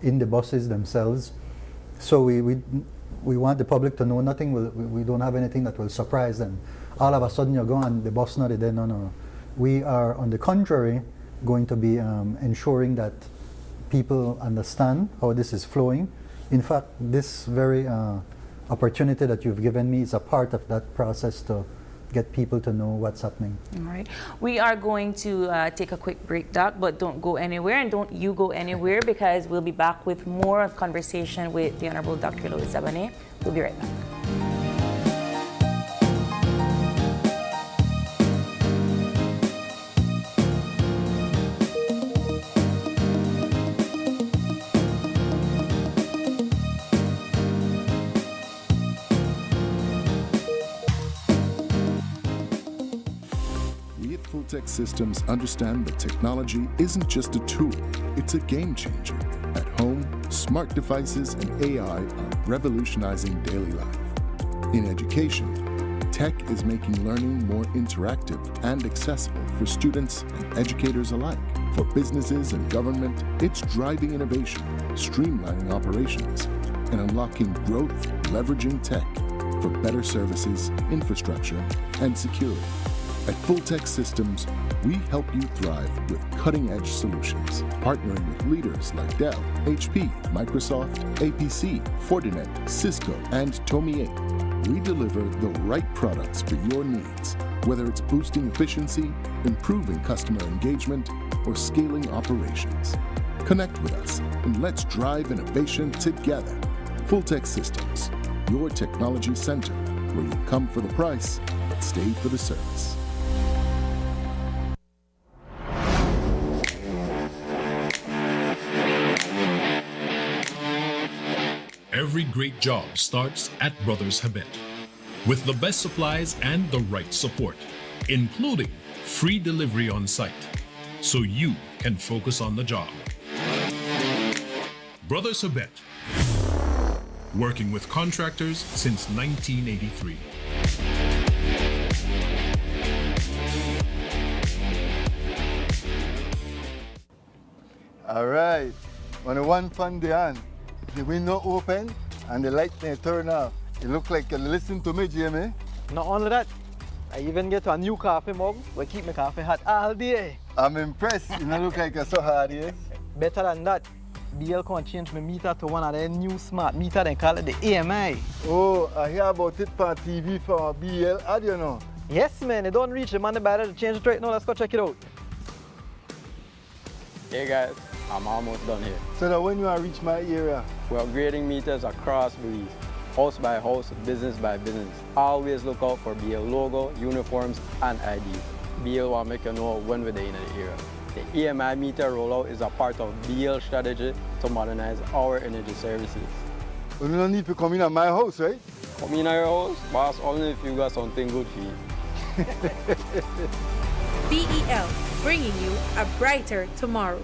in the buses themselves. So we want the public to know nothing. We don't have anything that will surprise them. All of a sudden you go and the bus not there. No. We are, on the contrary, going to be ensuring that people understand how this is flowing. In fact, this very opportunity that you've given me is a part of that process to get people to know what's happening. All right. We are going to take a quick break, Doc, but don't go anywhere, and don't you go anywhere, because we'll be back with more of conversation with the Honorable Dr. Louis Zabane. We'll be right back. Tech Systems understand that technology isn't just a tool, it's a game changer. At home, smart devices and AI are revolutionizing daily life. In education, tech is making learning more interactive and accessible for students and educators alike. For businesses and government, it's driving innovation, streamlining operations, and unlocking growth, leveraging tech for better services, infrastructure, and security. At Full Tech Systems, we help you thrive with cutting-edge solutions, partnering with leaders like Dell, HP, Microsoft, APC, Fortinet, Cisco, and Tomy. We deliver the right products for your needs, whether it's boosting efficiency, improving customer engagement, or scaling operations. Connect with us and let's drive innovation together. Full Tech Systems, your technology center, where you come for the price, but stay for the service. Every great job starts at Brothers Habet, with the best supplies and the right support, including free delivery on site, so you can focus on the job. Brothers Habet, working with contractors since 1983. All right, on the one fun day, the window open and the light may turn off. It look like you listen to me, Jamie. Not only that, I even get a new coffee mug where keep my coffee hot all day. I'm impressed. You don't look like you're so hard, yes? Better than that, BL can change my meter to one of their new smart meter, they call it the AMI. Oh, I hear about it on TV for BL, how do you know? Yes, man, they don't reach the money better to change it right now. Let's go check it out. Hey guys, I'm almost done here. So that when you are reach my area, We're upgrading meters across Belize, house by house, business by business. Always look out for BL logo, uniforms, and IDs. BL will make you know when we're in the area. The EMI meter rollout is a part of BL strategy to modernize our energy services. you don't need to come in at my house, right? Come in your house, boss, only if you got something good for you. BEL, bringing you a brighter tomorrow.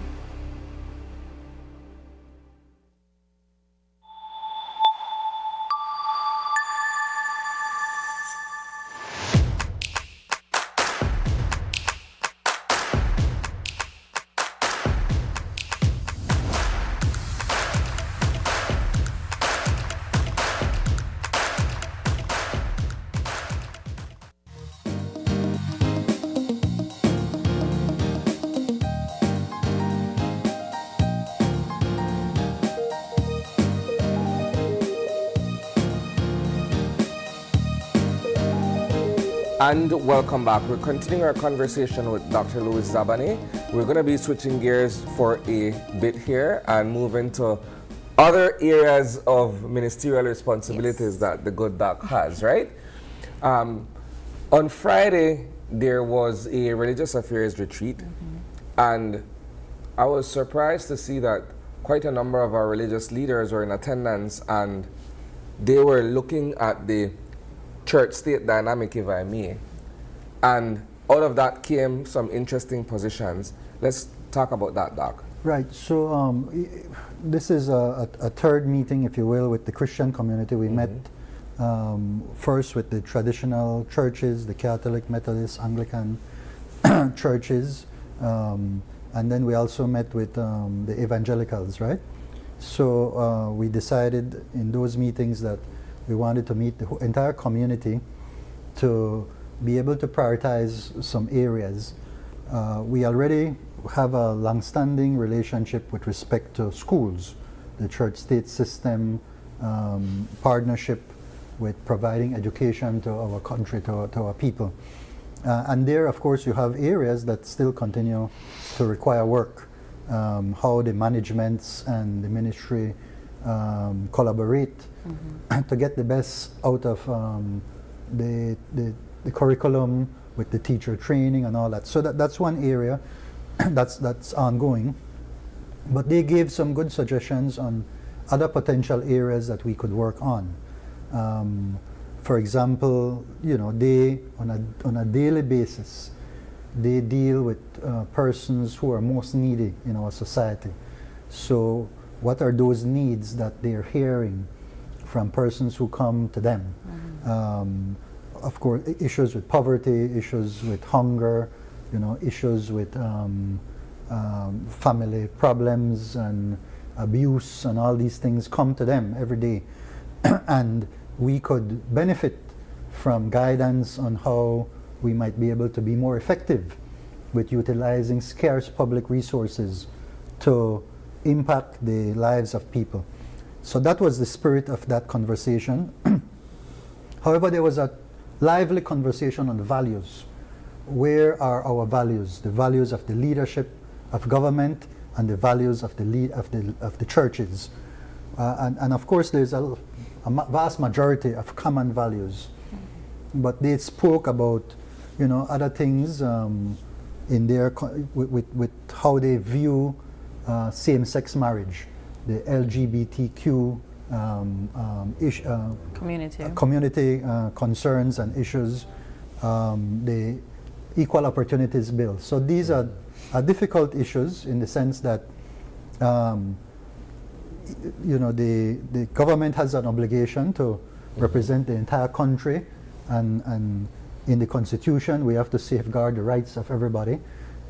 And welcome back. We're continuing our conversation with Dr. Louis Zabane. We're going to be switching gears for a bit here and move into other areas of ministerial responsibilities that the good doc has, right? On Friday, there was a religious affairs retreat, and I was surprised to see that quite a number of our religious leaders were in attendance, and they were looking at the church-state dynamic, if I may. And out of that came some interesting positions. Let's talk about that, Doc. Right. So this is a third meeting, if you will, with the Christian community. We met first with the traditional churches, the Catholic, Methodist, Anglican churches, and then we also met with the evangelicals, right? So we decided in those meetings that we wanted to meet the entire community to be able to prioritize some areas. We already have a long-standing relationship with respect to schools, the church-state system, partnership with providing education to our country, to our people. And there, of course, you have areas that still continue to require work. How the managements and the ministry collaborate to get the best out of the curriculum with the teacher training and all that. So that's one area that's ongoing. But they gave some good suggestions on other potential areas that we could work on. For example, you know, they on a daily basis they deal with persons who are most needy in our society. So what are those needs that they're hearing from persons who come to them? Of course, issues with poverty, issues with hunger, you know, issues with family problems and abuse and all these things come to them every day. And we could benefit from guidance on how we might be able to be more effective with utilizing scarce public resources to impact the lives of people. So that was the spirit of that conversation. However, there was a lively conversation on values. Where are our values? The values of the leadership of government and the values of the churches. And of course, there's a vast majority of common values. But they spoke about, you know, other things in their with how they view same-sex marriage, the LGBTQ community concerns and issues, the Equal Opportunities Bill. So these are difficult issues in the sense that you know, the government has an obligation to represent the entire country, and in the Constitution we have to safeguard the rights of everybody.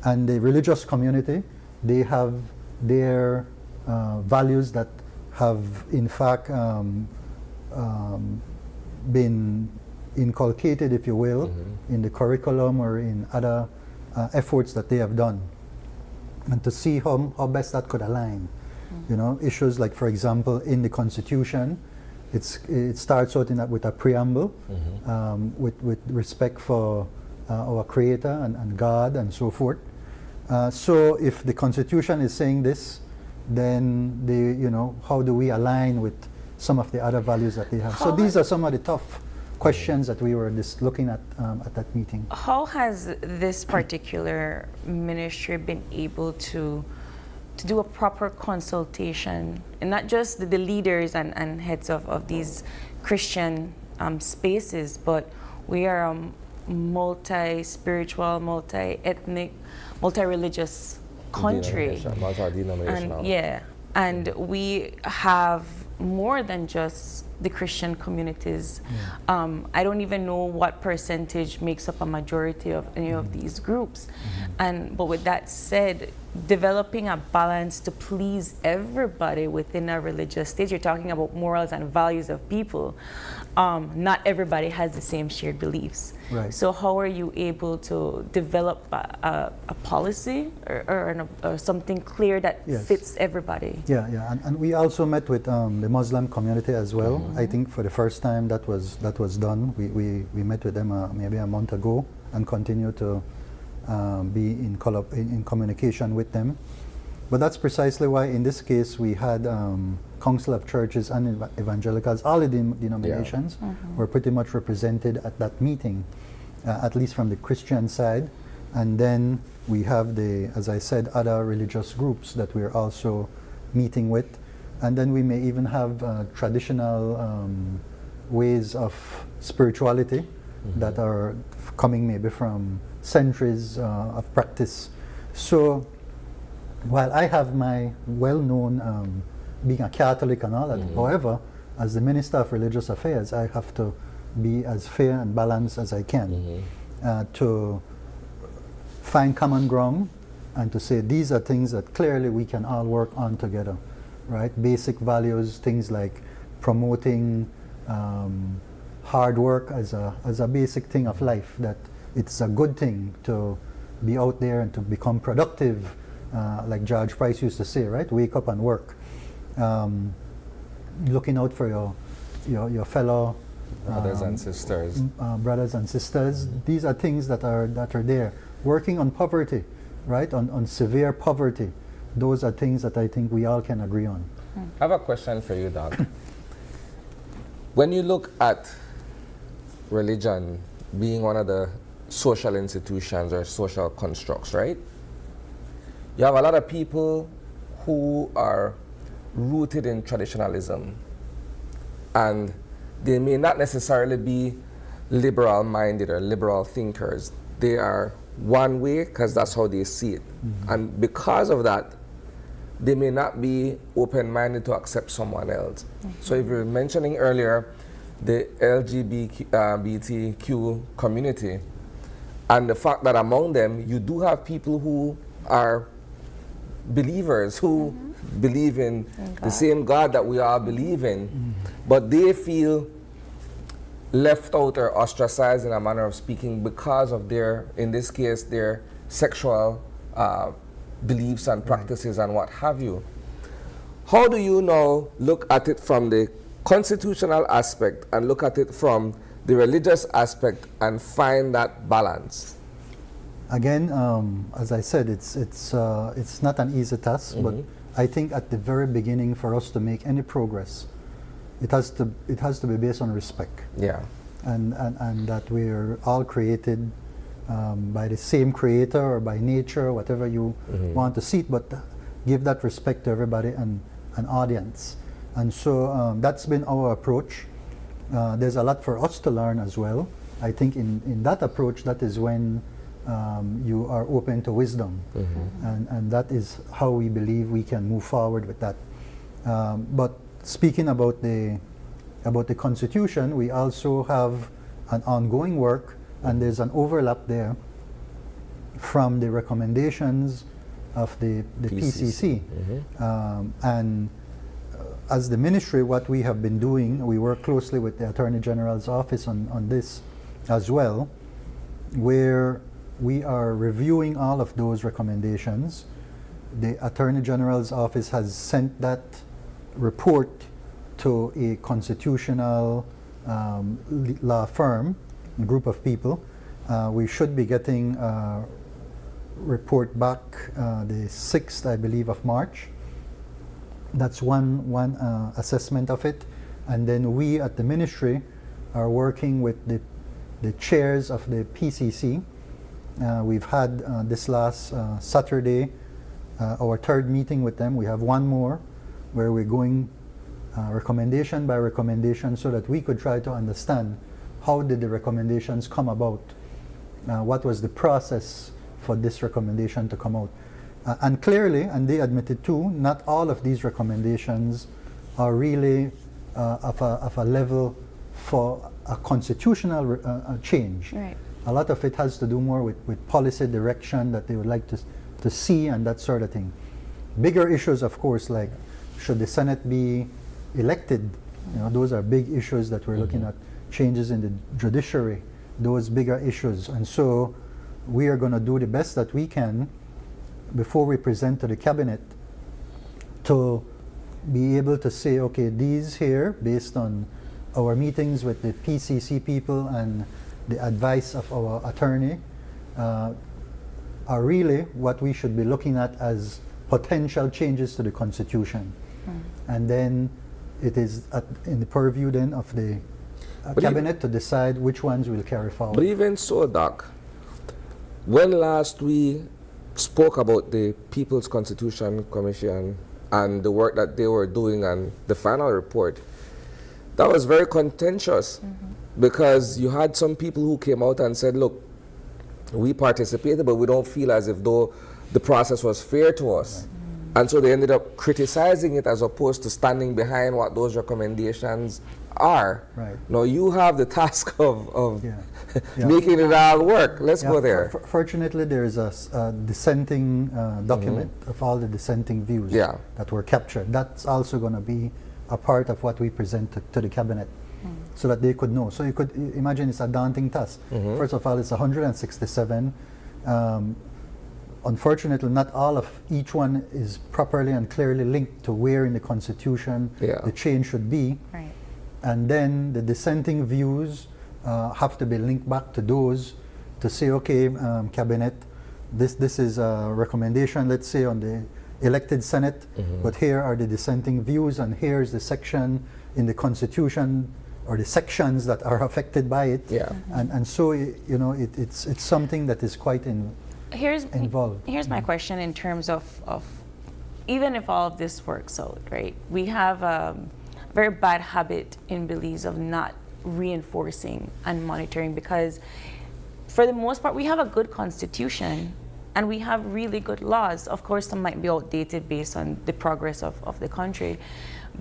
And the religious community, they have their values that have in fact been inculcated, if you will, in the curriculum or in other efforts that they have done, and to see how best that could align. You know, issues like, for example, in the Constitution, it starts out with a preamble, with respect for our Creator and God and so forth. So if the Constitution is saying this, then how do we align with some of the other values that they have? So these are some of the tough questions that we were just looking at that meeting. How has this particular ministry been able to do a proper consultation, and not just the leaders and heads of these Christian spaces, but we are a multi-spiritual, multi-ethnic, multi-religious country. Multi-denominational. And we have more than just the Christian communities. I don't even know what percentage makes up a majority of any of these groups. But with that said, developing a balance to please everybody within a religious state, you're talking about morals and values of people. Not everybody has the same shared beliefs. Right. So how are you able to develop a policy or something clear that fits everybody? Yeah. And we also met with the Muslim community as well. I think for the first time that was done. We met with them maybe a month ago and continue to be in communication with them. But that's precisely why in this case we had Council of Churches and Evangelicals, all the denominations were pretty much represented at that meeting, at least from the Christian side. And then we have as I said, other religious groups that we're also meeting with. And then we may even have traditional ways of spirituality that are coming maybe from centuries of practice. So while I have my well-known being a Catholic and all that, however, as the Minister of Religious Affairs, I have to be as fair and balanced as I can to find common ground and to say these are things that clearly we can all work on together, right? Basic values, things like promoting hard work as a basic thing of life, that it's a good thing to be out there and to become productive, like George Price used to say, right? Wake up and work. Looking out for your fellow brothers and sisters. Brothers and sisters. These are things that are there. Working on poverty, right? On severe poverty. Those are things that I think we all can agree on. I have a question for you, Doc. When you look at religion being one of the social institutions or social constructs, right? You have a lot of people who are rooted in traditionalism, and they may not necessarily be liberal-minded or liberal thinkers. They are one way because that's how they see it. And because of that, they may not be open-minded to accept someone else. So if you're mentioning earlier the LGBTQ community, and the fact that among them you do have people who are believers, who believe in the same God that we all believe in, but they feel left out or ostracized in a manner of speaking because of their, in this case, their sexual beliefs and practices and what have you. How do you now look at it from the constitutional aspect and look at it from the religious aspect and find that balance? Again, as I said, it's not an easy task, but I think at the very beginning, for us to make any progress, it has to be based on respect. Yeah. And that we're all created by the same creator or by nature, whatever you want to see it, but give that respect to everybody and an audience. And so that's been our approach. There's a lot for us to learn as well. I think in that approach, that is when you are open to wisdom. And that is how we believe we can move forward with that. But speaking about the Constitution, we also have an ongoing work, and there's an overlap there from the recommendations of the PCC. And as the ministry, what we have been doing, we work closely with the Attorney General's office on this as well, where we are reviewing all of those recommendations. The Attorney General's office has sent that report to a constitutional law firm, a group of people. We should be getting a report back the 6th, I believe, of March. That's one assessment of it. And then we at the ministry are working with the chairs of the PCC. We've had this last Saturday our third meeting with them. We have one more where we're going recommendation by recommendation so that we could try to understand how did the recommendations come about, what was the process for this recommendation to come out. And clearly, and they admitted too, not all of these recommendations are really of a level for a constitutional change. Right. A lot of it has to do more with policy direction that they would like to see and that sort of thing. Bigger issues, of course, like should the Senate be elected? You know, those are big issues that we're looking at. Changes in the judiciary, those bigger issues. And so we are going to do the best that we can before we present to the cabinet to be able to say, okay, these here, based on our meetings with the PCC people and the advice of our attorney, are really what we should be looking at as potential changes to the Constitution. And then it is in the purview then of the cabinet to decide which ones will carry forward. But even so, Doc, when last we spoke about the People's Constitution Commission and the work that they were doing and the final report, that was very contentious because you had some people who came out and said, look, we participated, but we don't feel as if though the process was fair to us. And so they ended up criticizing it as opposed to standing behind what those recommendations are. Right. Now you have the task of making it all work. Let's go there. Fortunately, there is a dissenting document of all the dissenting views that were captured. That's also going to be a part of what we present to the cabinet so that they could know. So you could imagine it's a daunting task. First of all, it's 167. Unfortunately, not all of each one is properly and clearly linked to where in the Constitution the change should be. Right. And then the dissenting views have to be linked back to those to say, okay, cabinet, this is a recommendation, let's say, on the elected Senate, but here are the dissenting views, and here's the section in the Constitution or the sections that are affected by it. And so, you know, it's something that is quite involved. Here's my question in terms of even if all of this works out, right? We have a very bad habit in Belize of not reinforcing and monitoring because for the most part we have a good constitution and we have really good laws. Of course, some might be outdated based on the progress of the country,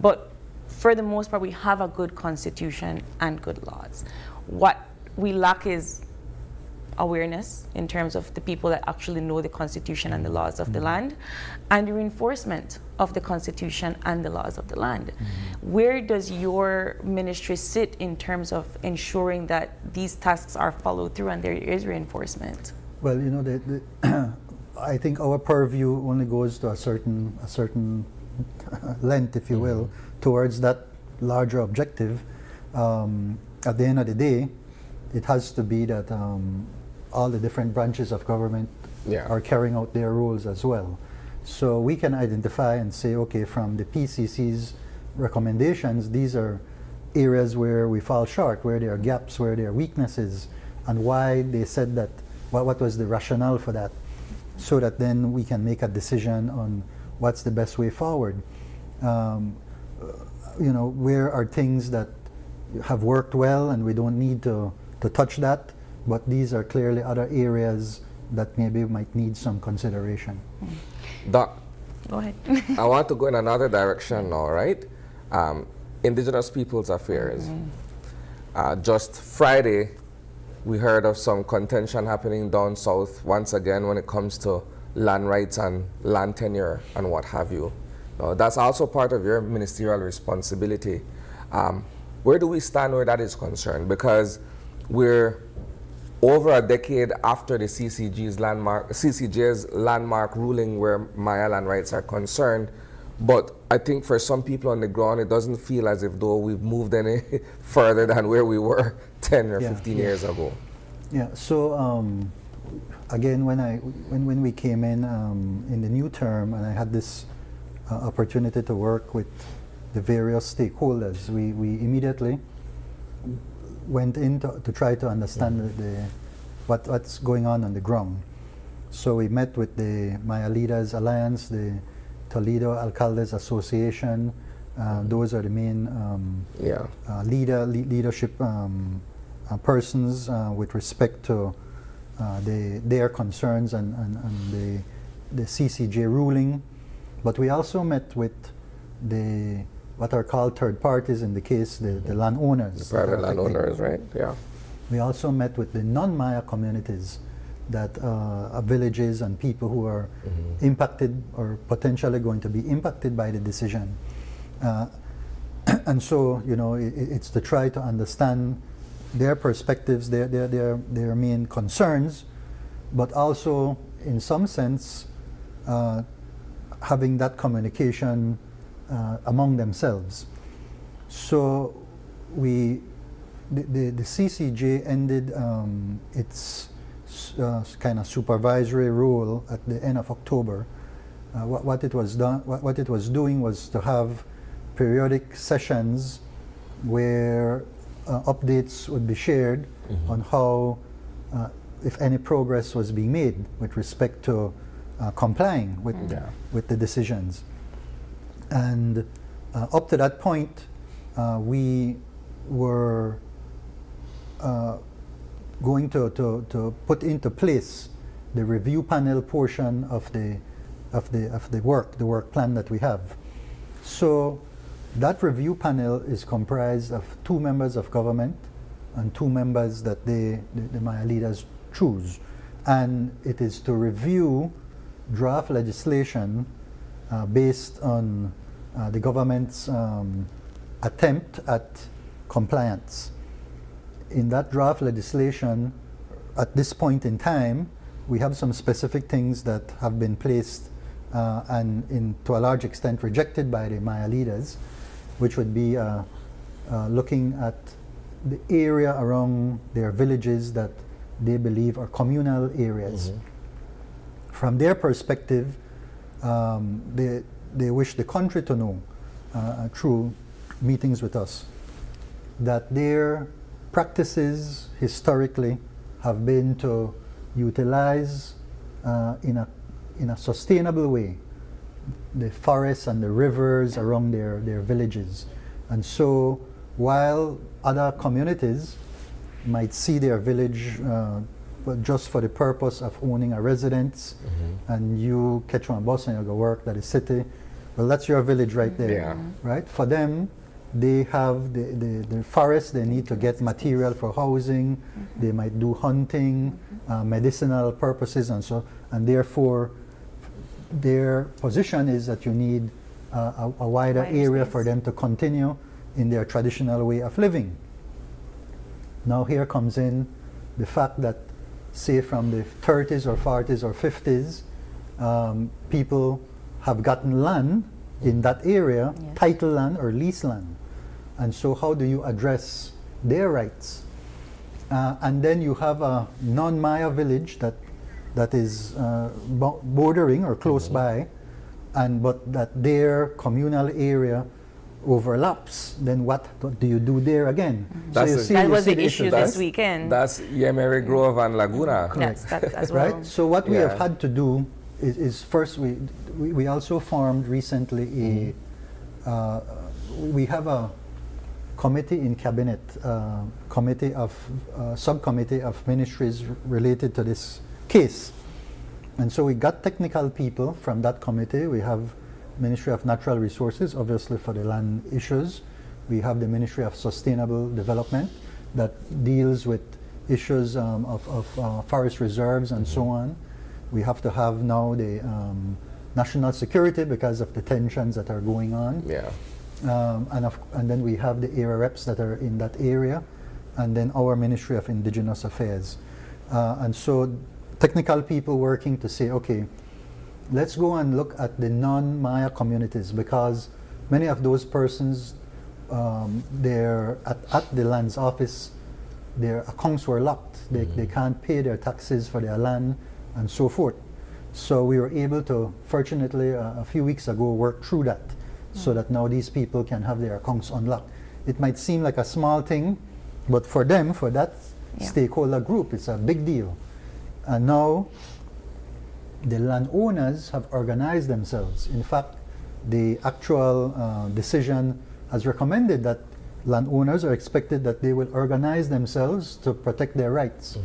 but for the most part we have a good constitution and good laws. What we lack is awareness in terms of the people that actually know the Constitution and the laws of the land, and the reinforcement of the Constitution and the laws of the land. Where does your ministry sit in terms of ensuring that these tasks are followed through and there is reinforcement? Well, you know, I think our purview only goes to a certain length, if you will, towards that larger objective. At the end of the day, it has to be that all the different branches of government are carrying out their roles as well. So we can identify and say, okay, from the PCC's recommendations, these are areas where we fall short, where there are gaps, where there are weaknesses, and why they said that, what was the rationale for that, so that then we can make a decision on what's the best way forward. You know, where are things that have worked well and we don't need to touch that, but these are clearly other areas that maybe might need some consideration. Doc, go ahead. I want to go in another direction now, right? Indigenous Peoples Affairs. Just Friday, we heard of some contention happening down south once again when it comes to land rights and land tenure and what have you. Now, that's also part of your ministerial responsibility. Where do we stand where that is concerned? Because we're over a decade after the CCJ's landmark ruling where Maya land rights are concerned, but I think for some people on the ground it doesn't feel as if though we've moved any further than where we were 10 or 15 years ago. Yeah, so again, when we came in the new term and I had this opportunity to work with the various stakeholders, we immediately went in to try to understand what's going on the ground. So we met with the Maya Leaders Alliance, the Toledo Alcaldes Association. Those are the main leadership persons with respect to their concerns and the CCJ ruling. But we also met with what are called third parties, in the case the landowners. The private landowners, right? Yeah. We also met with the non-Maya communities, that villages and people who are impacted or potentially going to be impacted by the decision. And so, it's to try to understand their perspectives, their main concerns, but also, in some sense, having that communication among themselves. So the CCJ ended its kind of supervisory role at the end of October. What it was doing was to have periodic sessions where updates would be shared on how, if any progress was being made with respect to complying with the decisions. And up to that point, we were going to put into place the review panel portion of the work plan that we have. So that review panel is comprised of 2 members of government and 2 members that the Maya leaders choose. And it is to review draft legislation based on the government's attempt at compliance. In that draft legislation, at this point in time, we have some specific things that have been placed and to a large extent rejected by the Maya leaders, which would be looking at the area around their villages that they believe are communal areas. From their perspective, they wish the country to know, through meetings with us, that their practices historically have been to utilize in a sustainable way the forests and the rivers around their villages. And so while other communities might see their village just for the purpose of owning a residence, and you catch one bus and you go work at the city, well, that's your village right there, right? For them, they have the forest, they need to get material for housing, they might do hunting, medicinal purposes, and therefore their position is that you need a wider area for them to continue in their traditional way of living. Now here comes in the fact that, say from the 30s or 40s or 50s, people have gotten land in that area, title land or lease land. And so how do you address their rights? And then you have a non-Maya village that is bordering or close by, but that their communal area overlaps. Then what do you do there again? That was the issue this weekend. That's Yemery Grove and Laguna. Yes, that as well. Right? So what we have had to do is first we also formed recently we have a committee in cabinet, subcommittee of ministries related to this case. And so we got technical people from that committee. We have Ministry of Natural Resources, obviously for the land issues. We have the Ministry of Sustainable Development that deals with issues of forest reserves and so on. We have to have now the national security because of the tensions that are going on. And then we have the area reps that are in that area, and then our Ministry of Indigenous Affairs. And so technical people working to say, okay, let's go and look at the non-Maya communities, because many of those persons, they're at the lands office, their accounts were locked. They can't pay their taxes for their land and so forth. So we were able to, fortunately, a few weeks ago, work through that so that now these people can have their accounts unlocked. It might seem like a small thing, but for them, for that stakeholder group, it's a big deal. And now the landowners have organized themselves. In fact, the actual decision has recommended that landowners are expected that they will organize themselves to protect their rights.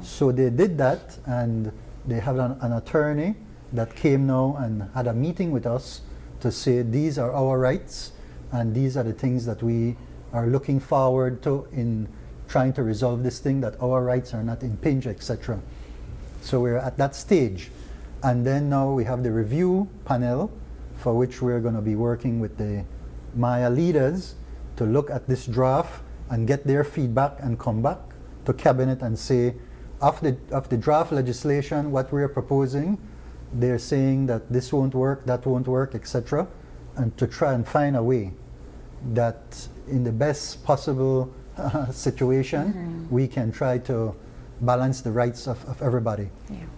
So they did that, and they have an attorney that came now and had a meeting with us to say these are our rights and these are the things that we are looking forward to in trying to resolve this thing, that our rights are not impinged, etc. So we're at that stage. And then now we have the review panel, for which we're going to be working with the Maya leaders to look at this draft and get their feedback and come back to cabinet and say, of the draft legislation, what we're proposing, they're saying that this won't work, that won't work, etc. And to try and find a way that in the best possible situation, we can try to balance the rights of everybody.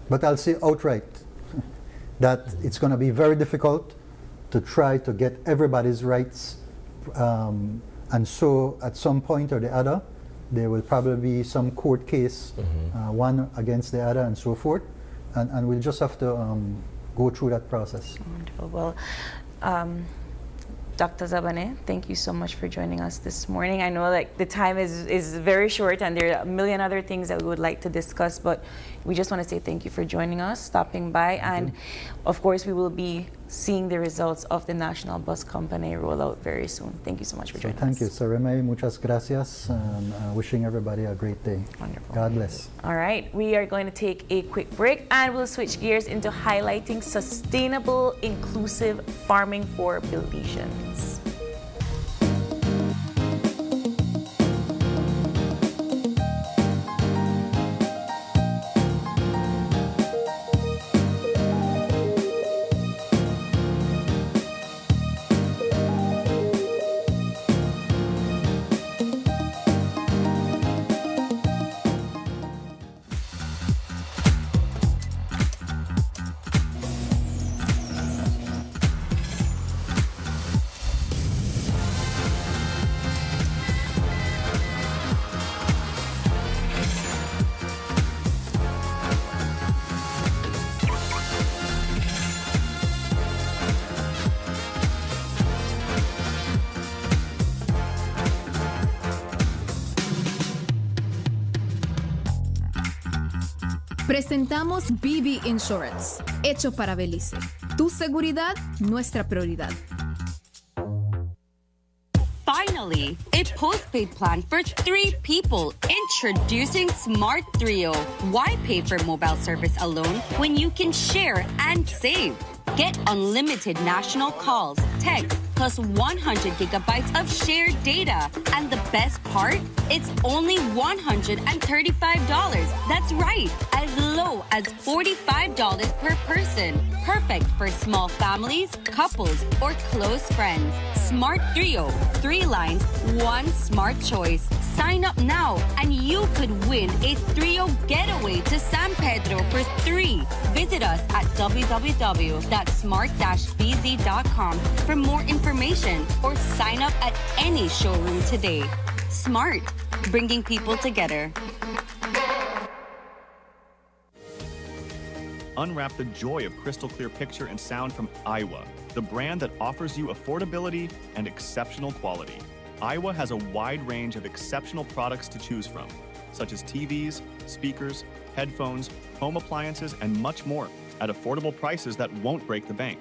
But I'll say outright that it's going to be very difficult to try to get everybody's rights, and so at some point or the other there will probably be some court case, one against the other and so forth, and we'll just have to go through that process. Wonderful. Well, Dr. Zabane, thank you so much for joining us this morning. I know like the time is very short and there are a million other things that we would like to discuss, but we just want to say thank you for joining us, stopping by, and of course we will be seeing the results of the National Bus Company rollout very soon. Thank you so much for joining us. Thank you, Sareme. Muchas gracias, and wishing everybody a great day. Wonderful. God bless. All right, we are going to take a quick break and we'll switch gears into highlighting sustainable, inclusive farming for Belizeans. Presentamos BB Insurance, hecho para Belice. Tu seguridad, nuestra prioridad. Finally, a postpaid plan for 3 people. Introducing Smart Trio. Why pay for mobile service alone when you can share and save? Get unlimited national calls, texts, plus 100 gigabytes of shared data. And the best part? It's only $135. That's right, as low as $45 per person. Perfect for small families, couples, or close friends. Smart Trio, 3 lines, 1 smart choice. Sign up now and you could win a Trio getaway to San Pedro for 3. Visit us at www.smart-bz.com for more information or sign up at any showroom today. Smart, bringing people together. Unwrap the joy of crystal clear picture and sound from Iowa, the brand that offers you affordability and exceptional quality. Iowa has a wide range of exceptional products to choose from, such as TVs, speakers, headphones, home appliances, and much more at affordable prices that won't break the bank.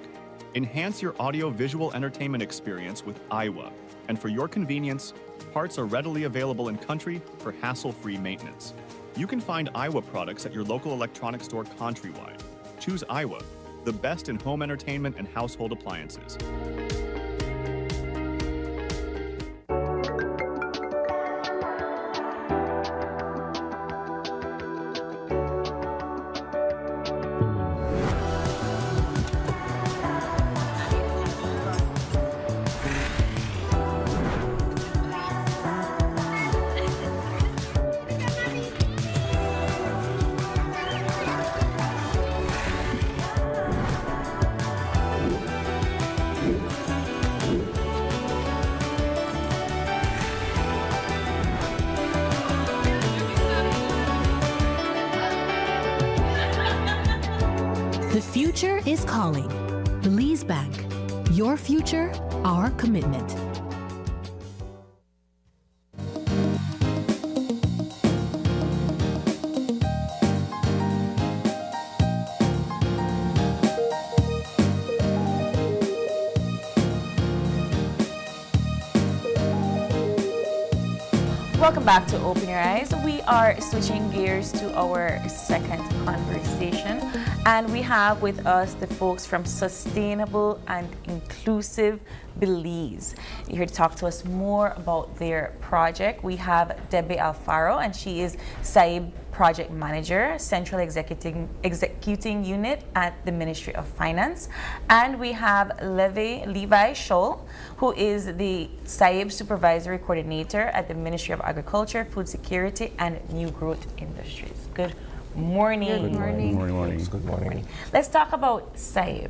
Enhance your audio-visual entertainment experience with Iowa, and for your convenience, parts are readily available in country for hassle-free maintenance. You can find Iowa products at your local electronics store countrywide. Choose Iowa, the best in home entertainment and household appliances. The future is calling. Belize Bank. Your future, our commitment. Welcome back to Open Your Eyes. We are switching gears to our second conversation, and we have with us the folks from Sustainable and Inclusive Belize. You're here to talk to us more about their project. We have Debbie Alfaro, and she is SAIB Project Manager, Central Executing Unit at the Ministry of Finance. And we have Levi Scholl, who is the SAIB Supervisory Coordinator at the Ministry of Agriculture, Food Security, and New Growth Industries. Good morning. Good morning. Good morning. Good morning. Let's talk about SAIB.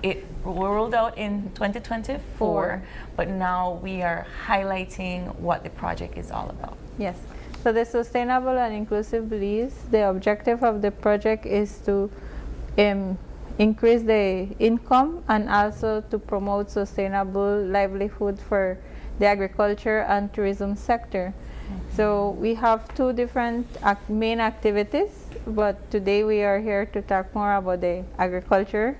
It rolled out in 2024, but now we are highlighting what the project is all about. Yes. So the Sustainable and Inclusive Belize, the objective of the project is to increase the income and also to promote sustainable livelihood for the agriculture and tourism sector. So we have two different main activities, but today we are here to talk more about the agriculture.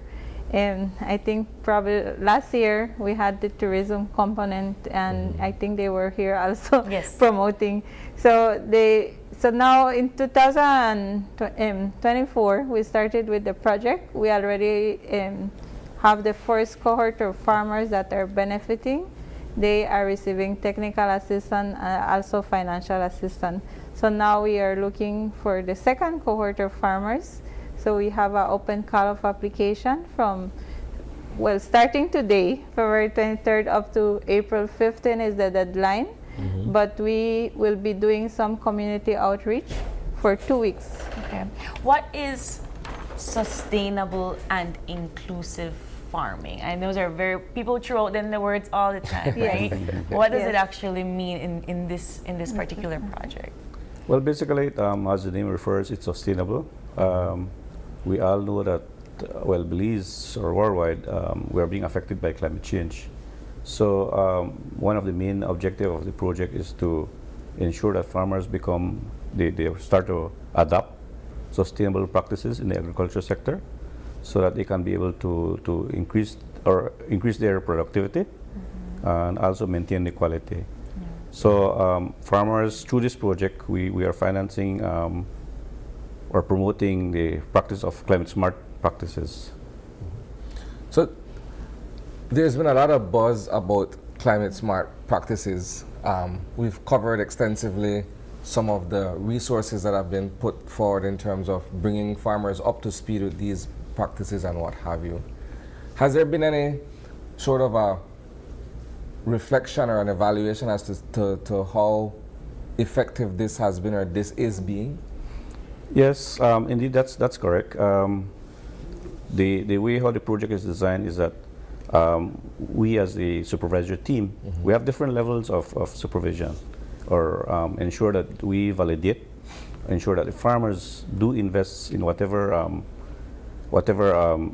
And I think probably last year we had the tourism component, and I think they were here also promoting. So now in 2024 we started with the project. We already have the first cohort of farmers that are benefiting. They are receiving technical assistance and also financial assistance. So now we are looking for the second cohort of farmers. So we have an open call of application from, well, starting today, February 23rd up to April 15 is the deadline. But we will be doing some community outreach for 2 weeks. Okay. What is sustainable and inclusive farming? And those are people throw out them the words all the time, right? What does it actually mean in this particular project? Well, basically, as the name refers, it's sustainable. We all know that, well, Belize or worldwide, we are being affected by climate change. So one of the main objectives of the project is to ensure that farmers they start to adopt sustainable practices in the agriculture sector, so that they can be able to increase their productivity and also maintain the quality. So farmers, through this project, we are financing or promoting the practice of climate smart practices. So there's been a lot of buzz about climate smart practices. We've covered extensively some of the resources that have been put forward in terms of bringing farmers up to speed with these practices and what have you. Has there been any sort of a reflection or an evaluation as to how effective this has been or this is being? Yes, indeed, that's correct. The way how the project is designed is that we as the supervisory team, we have different levels of supervision, or ensure that we validate, ensure that the farmers do invest in whatever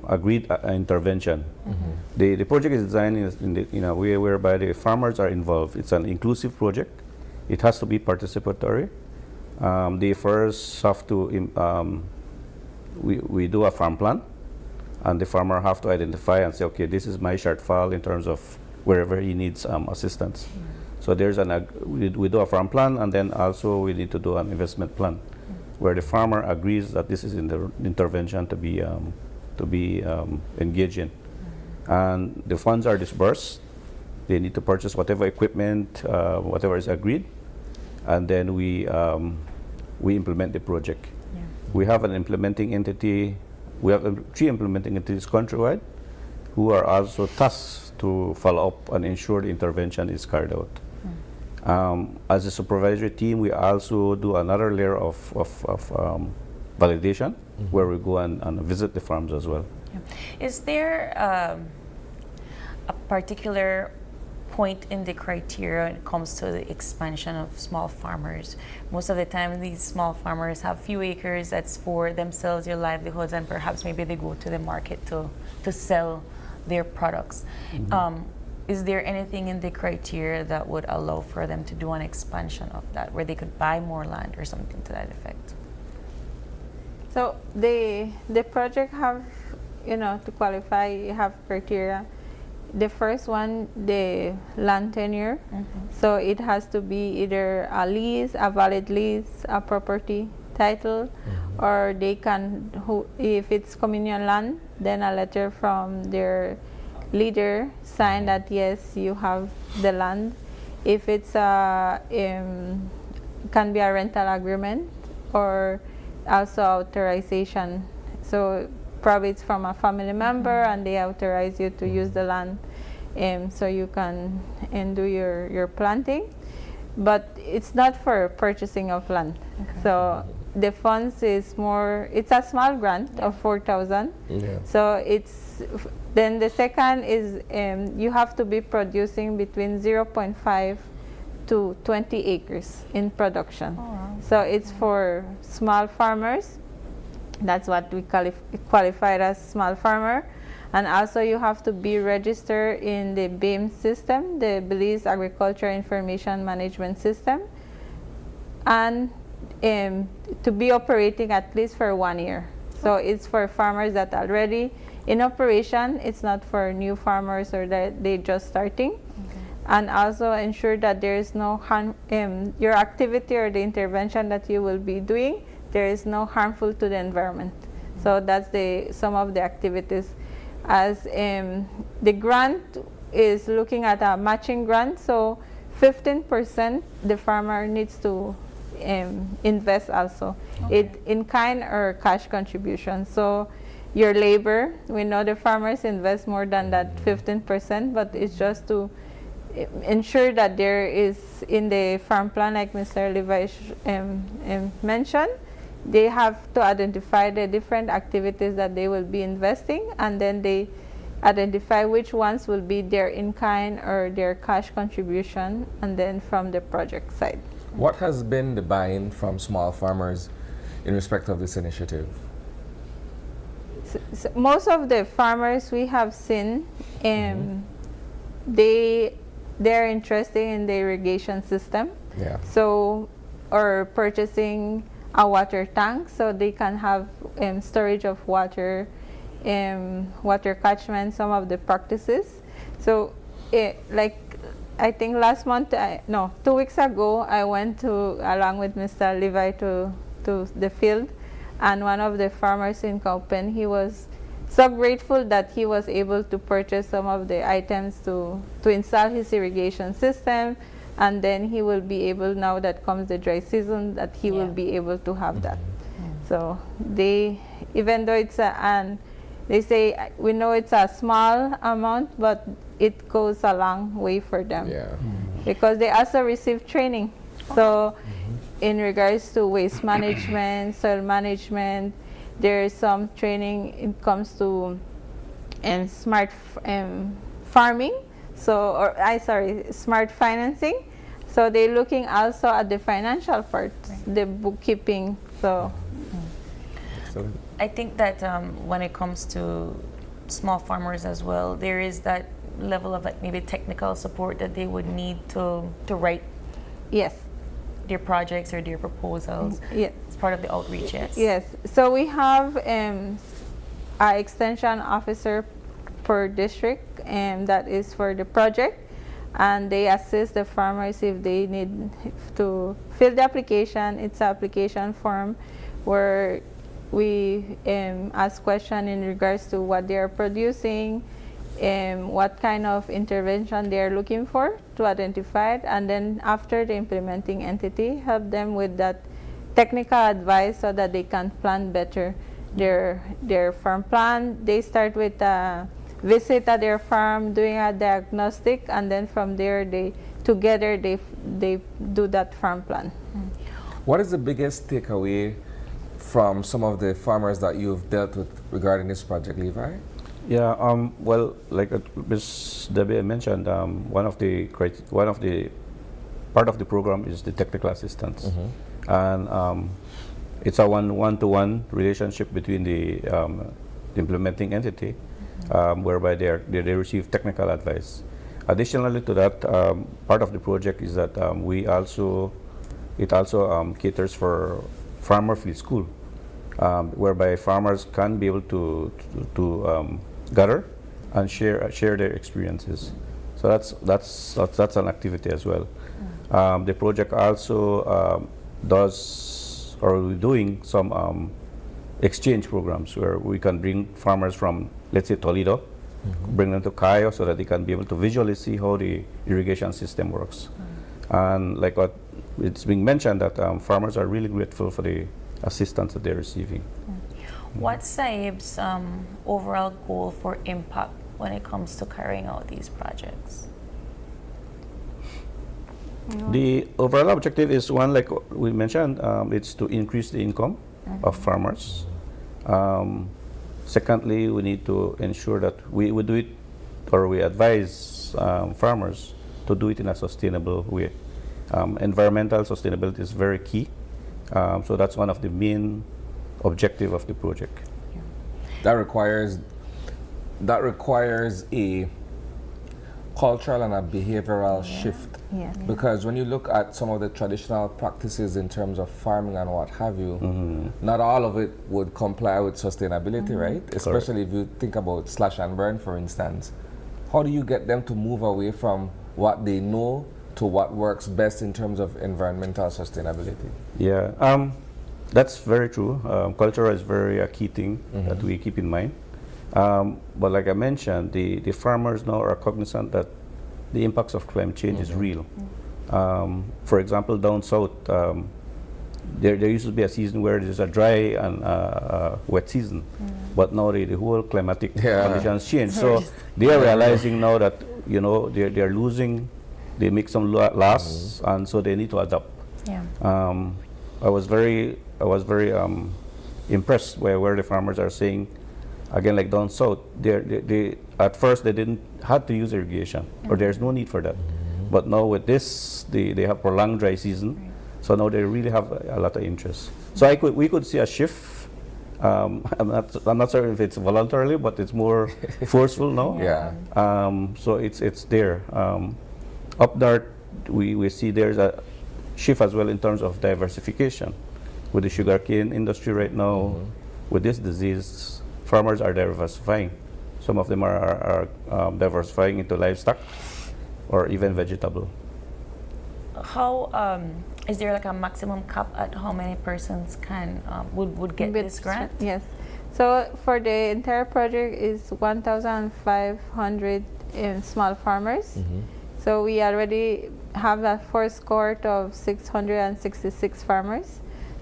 agreed intervention. The project is designed in a way whereby the farmers are involved. It's an inclusive project. It has to be participatory. They first have to, we do a farm plan, and the farmer have to identify and say, okay, this is my shortfall in terms of wherever he needs assistance. So there's we do a farm plan, and then also we need to do an investment plan, where the farmer agrees that this is in the intervention to be engaged in. And the funds are disbursed. They need to purchase whatever equipment, whatever is agreed, and then we implement the project. We have an implementing entity. We have 3 implementing entities countrywide who are also tasked to follow up and ensure the intervention is carried out. As a supervisory team, we also do another layer of validation, where we go and visit the farms as well. Is there a particular point in the criteria when it comes to the expansion of small farmers? Most of the time, these small farmers have few acres that's for themselves, their livelihoods, and perhaps maybe they go to the market to sell their products. Is there anything in the criteria that would allow for them to do an expansion of that, where they could buy more land or something to that effect? So the project have, to qualify, you have criteria. The first one, the land tenure. So it has to be either a lease, a valid lease, a property title, or they can, if it's communion land, then a letter from their leader sign that yes, you have the land. If it's can be a rental agreement or also authorization. So probably it's from a family member and they authorize you to use the land, so you can do your planting. But it's not for purchasing of land. So the funds is more, it's a small grant of 4,000. So then the second is you have to be producing between 0.5 to 20 acres in production. So it's for small farmers. That's what we qualified as small farmer. And also you have to be registered in the BIM system, the Belize Agriculture Information Management System, and to be operating at least for 1 year. So it's for farmers that are already in operation. It's not for new farmers or that they're just starting. And also ensure that there is no harm, your activity or the intervention that you will be doing, there is no harmful to the environment. So that's some of the activities. As the grant is looking at a matching grant, so 15% the farmer needs to invest also, in kind or cash contribution. So your labor, we know the farmers invest more than that 15%, but it's just to ensure that there is in the farm plan, like Mr. Levi mentioned, they have to identify the different activities that they will be investing, and then they identify which ones will be their in-kind or their cash contribution, and then from the project side. What has been the buy-in from small farmers in respect of this initiative? So most of the farmers we have seen, they're interested in the irrigation system. So, or purchasing a water tank so they can have storage of water, water catchment, some of the practices. So like I think last month, 2 weeks ago, I went along with Mr. Levi to the field, and one of the farmers in Kaupen, he was so grateful that he was able to purchase some of the items to install his irrigation system, and then he will be able, now that comes the dry season, that he will be able to have that. So even though it's they say, we know it's a small amount, but it goes a long way for them. Because they also receive training. So in regards to waste management, soil management, there is some training. It comes to smart farming. So, smart financing. So they're looking also at the financial part, the bookkeeping. So I think that when it comes to small farmers as well, there is that level of maybe technical support that they would need to write their projects or their proposals. It's part of the outreach. So we have an extension officer per district, and that is for the project, and they assist the farmers if they need to fill the application. It's an application form where we ask questions in regards to what they are producing, what kind of intervention they are looking for to identify it, and then after the implementing entity, help them with that technical advice so that they can plan better their farm plan. They start with a visit at their farm, doing a diagnostic, and then from there they do that farm plan. What is the biggest takeaway from some of the farmers that you've dealt with regarding this project, Levi? Yeah, well, like Ms. Debbie mentioned, one of the part of the program is the technical assistance, and it's a one-to-one relationship between the implementing entity, whereby they receive technical advice. Additionally to that, part of the project is that it also caters for farmer field school, whereby farmers can be able to gather and share their experiences. So that's an activity as well. The project also does, or we're doing some exchange programs where we can bring farmers from, let's say, Toledo, bring them to Cayo so that they can be able to visually see how the irrigation system works. And like what it's being mentioned, that farmers are really grateful for the assistance that they're receiving. What's Saib's overall goal for impact when it comes to carrying out these projects? The overall objective is one, like we mentioned, it's to increase the income of farmers. Secondly, we need to ensure that we do it, or we advise farmers to do it in a sustainable way. Environmental sustainability is very key. So that's one of the main objective of the project. That requires a cultural and a behavioral shift. Because when you look at some of the traditional practices in terms of farming and what have you, not all of it would comply with sustainability, right? Especially if you think about slash and burn, for instance. How do you get them to move away from what they know to what works best in terms of environmental sustainability? Yeah, that's very true. Culture is very a key thing that we keep in mind. But like I mentioned, the farmers now are cognizant that the impacts of climate change is real. For example, down south, there used to be a season where there's a dry and wet season, but now the whole climatic conditions change. So they are realizing now that they are losing, they make some loss, and so they need to adapt. I was very impressed where the farmers are saying, again, like down south, they at first they didn't have to use irrigation, or there's no need for that. But now with this, they have prolonged dry season, so now they really have a lot of interest. So we could see a shift. I'm not sure if it's voluntarily, but it's more forceful now. So it's there. Up north, we see there's a shift as well in terms of diversification. With the sugarcane industry right now, with this disease, farmers are diversifying. Some of them are diversifying into livestock or even vegetable. How is there like a maximum cap at how many persons can would get this grant? Yes. So for the entire project is 1,500 small farmers. So we already have a first cohort of 666 farmers.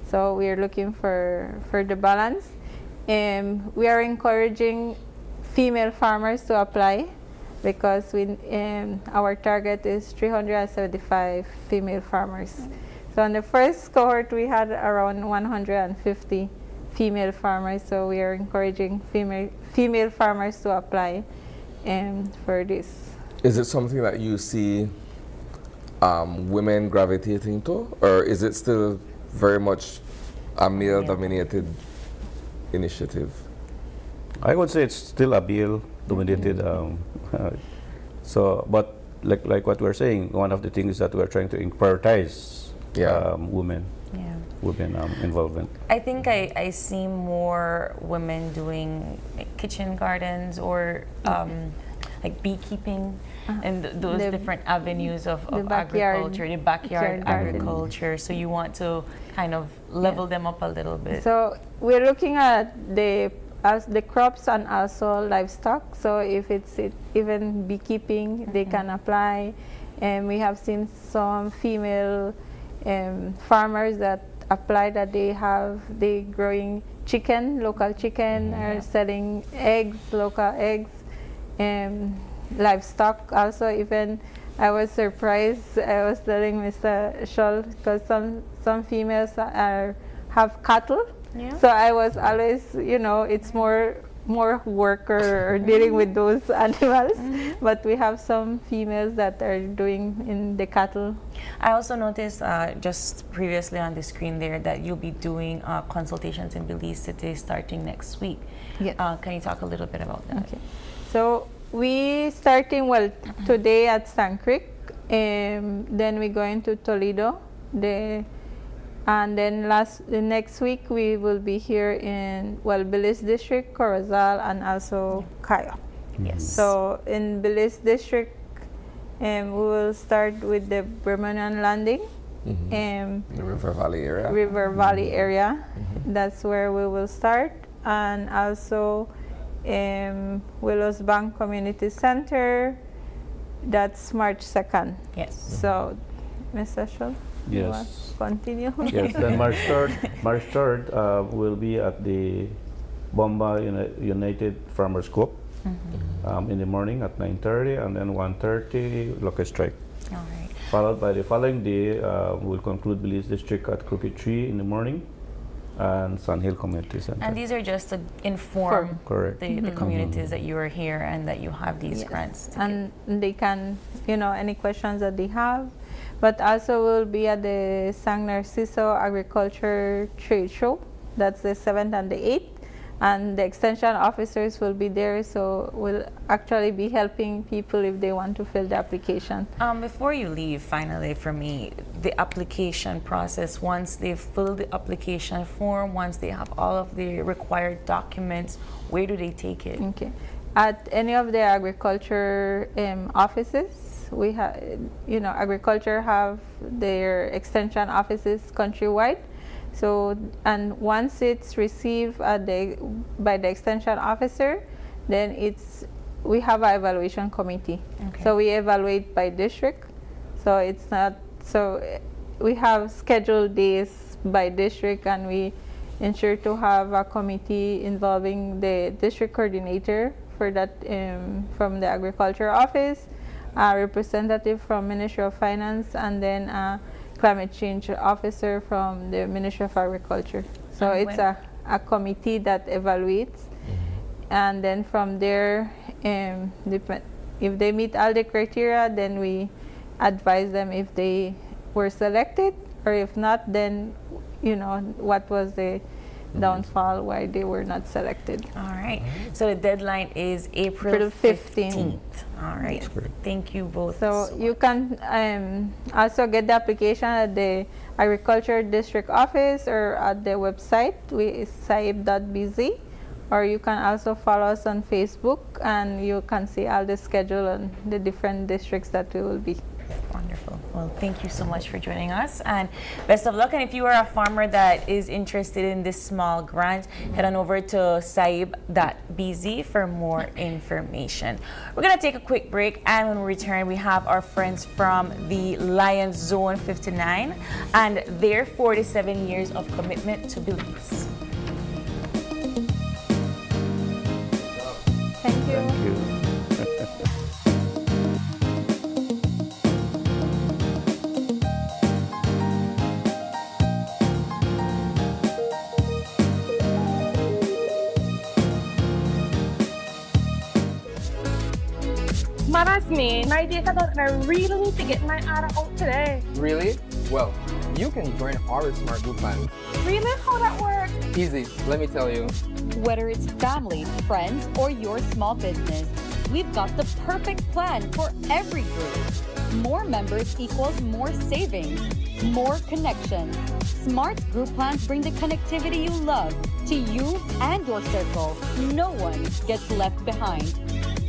So we are looking for the balance. We are encouraging female farmers to apply because our target is 375 female farmers. So in the first cohort, we had around 150 female farmers. So we are encouraging female farmers to apply for this. Is it something that you see women gravitating to, or is it still very much a male-dominated initiative? I would say it's still a male-dominated. But like what we're saying, one of the things is that we're trying to prioritize women involvement. I think I see more women doing kitchen gardens or like beekeeping and those different avenues of agriculture, the backyard agriculture. So you want to kind of level them up a little bit. So we're looking at the crops and also livestock. So if it's even beekeeping, they can apply. And we have seen some female farmers that apply that they growing chicken, local chicken, are selling eggs, local eggs. Livestock also. Even I was surprised. I was telling Mr. Scholl because some females have cattle. So I was always, it's more more worker or dealing with those animals, but we have some females that are doing in the cattle. I also noticed just previously on the screen there that you'll be doing consultations in Belize City starting next week. Yes. Can you talk a little bit about that? Okay. So we starting today at Sand Creek, then we're going to Toledo, and then the next week we will be here in Belize District, Corozal, and also Cayo. Yes. So in Belize District, we will start with the Birmingham Landing, The River Valley area. That's where we will start, and also Willows Bank Community Center. That's March 2nd. Yes. So, Mr. Schultz, you want Yes. to continue? Yes, then March 3rd will be at the Bomba United Farmers Co-op in the morning at 9:30, and then 1:30 locust strike. All right. Followed by the following day, we'll conclude Belize District at Crooked Tree in the morning and Sun Hill Community Center. And these are just to inform Correct. the communities that you are here and that you have these grants. And they can, any questions that they have. But also we'll be at the San Narciso Agriculture Trade Show. That's the 7th and the 8th. And the extension officers will be there, so we'll actually be helping people if they want to fill the application. Before you leave, finally, for me, the application process, once they fill the application form, once they have all of the required documents, where do they take it? Okay. At any of the agriculture offices, we have, agriculture have their extension offices countrywide. So, and once it's received by the extension officer, then we have an evaluation committee. Okay. So we evaluate by district. So it's not, we have scheduled days by district, and we ensure to have a committee involving the district coordinator for that from the agriculture office, a representative from Ministry of Finance, and then climate change officer from the Ministry of Agriculture. So And it's a committee that evaluates, and then from there, if they meet all the criteria, then we advise them if they were selected, or if not, then what was the downfall, why they were not selected. All right. So the deadline is April 15th. All right. Thank you both. So you can also get the application at the Agriculture District Office or at the website, saib.bz, or you can also follow us on Facebook, and you can see all the schedule and the different districts that we will be. Wonderful. Well, thank you so much for joining us, and best of luck. And if you are a farmer that is interested in this small grant, head on over to saib.bz for more information. We're going to take a quick break, and when we return, we have our friends from the Lions Zone 59 and their 47 years of commitment to Belize. Thank you. Thank you. Man, that's me. My data done, and I really need to get my order out today. Really? Well, you can join our smart group plan. Really? How that works? Easy, let me tell you. Whether it's family, friends, or your small business, we've got the perfect plan for every group. More members equals more savings, more connections. Smart group plans bring the connectivity you love to you and your circle. No one gets left behind.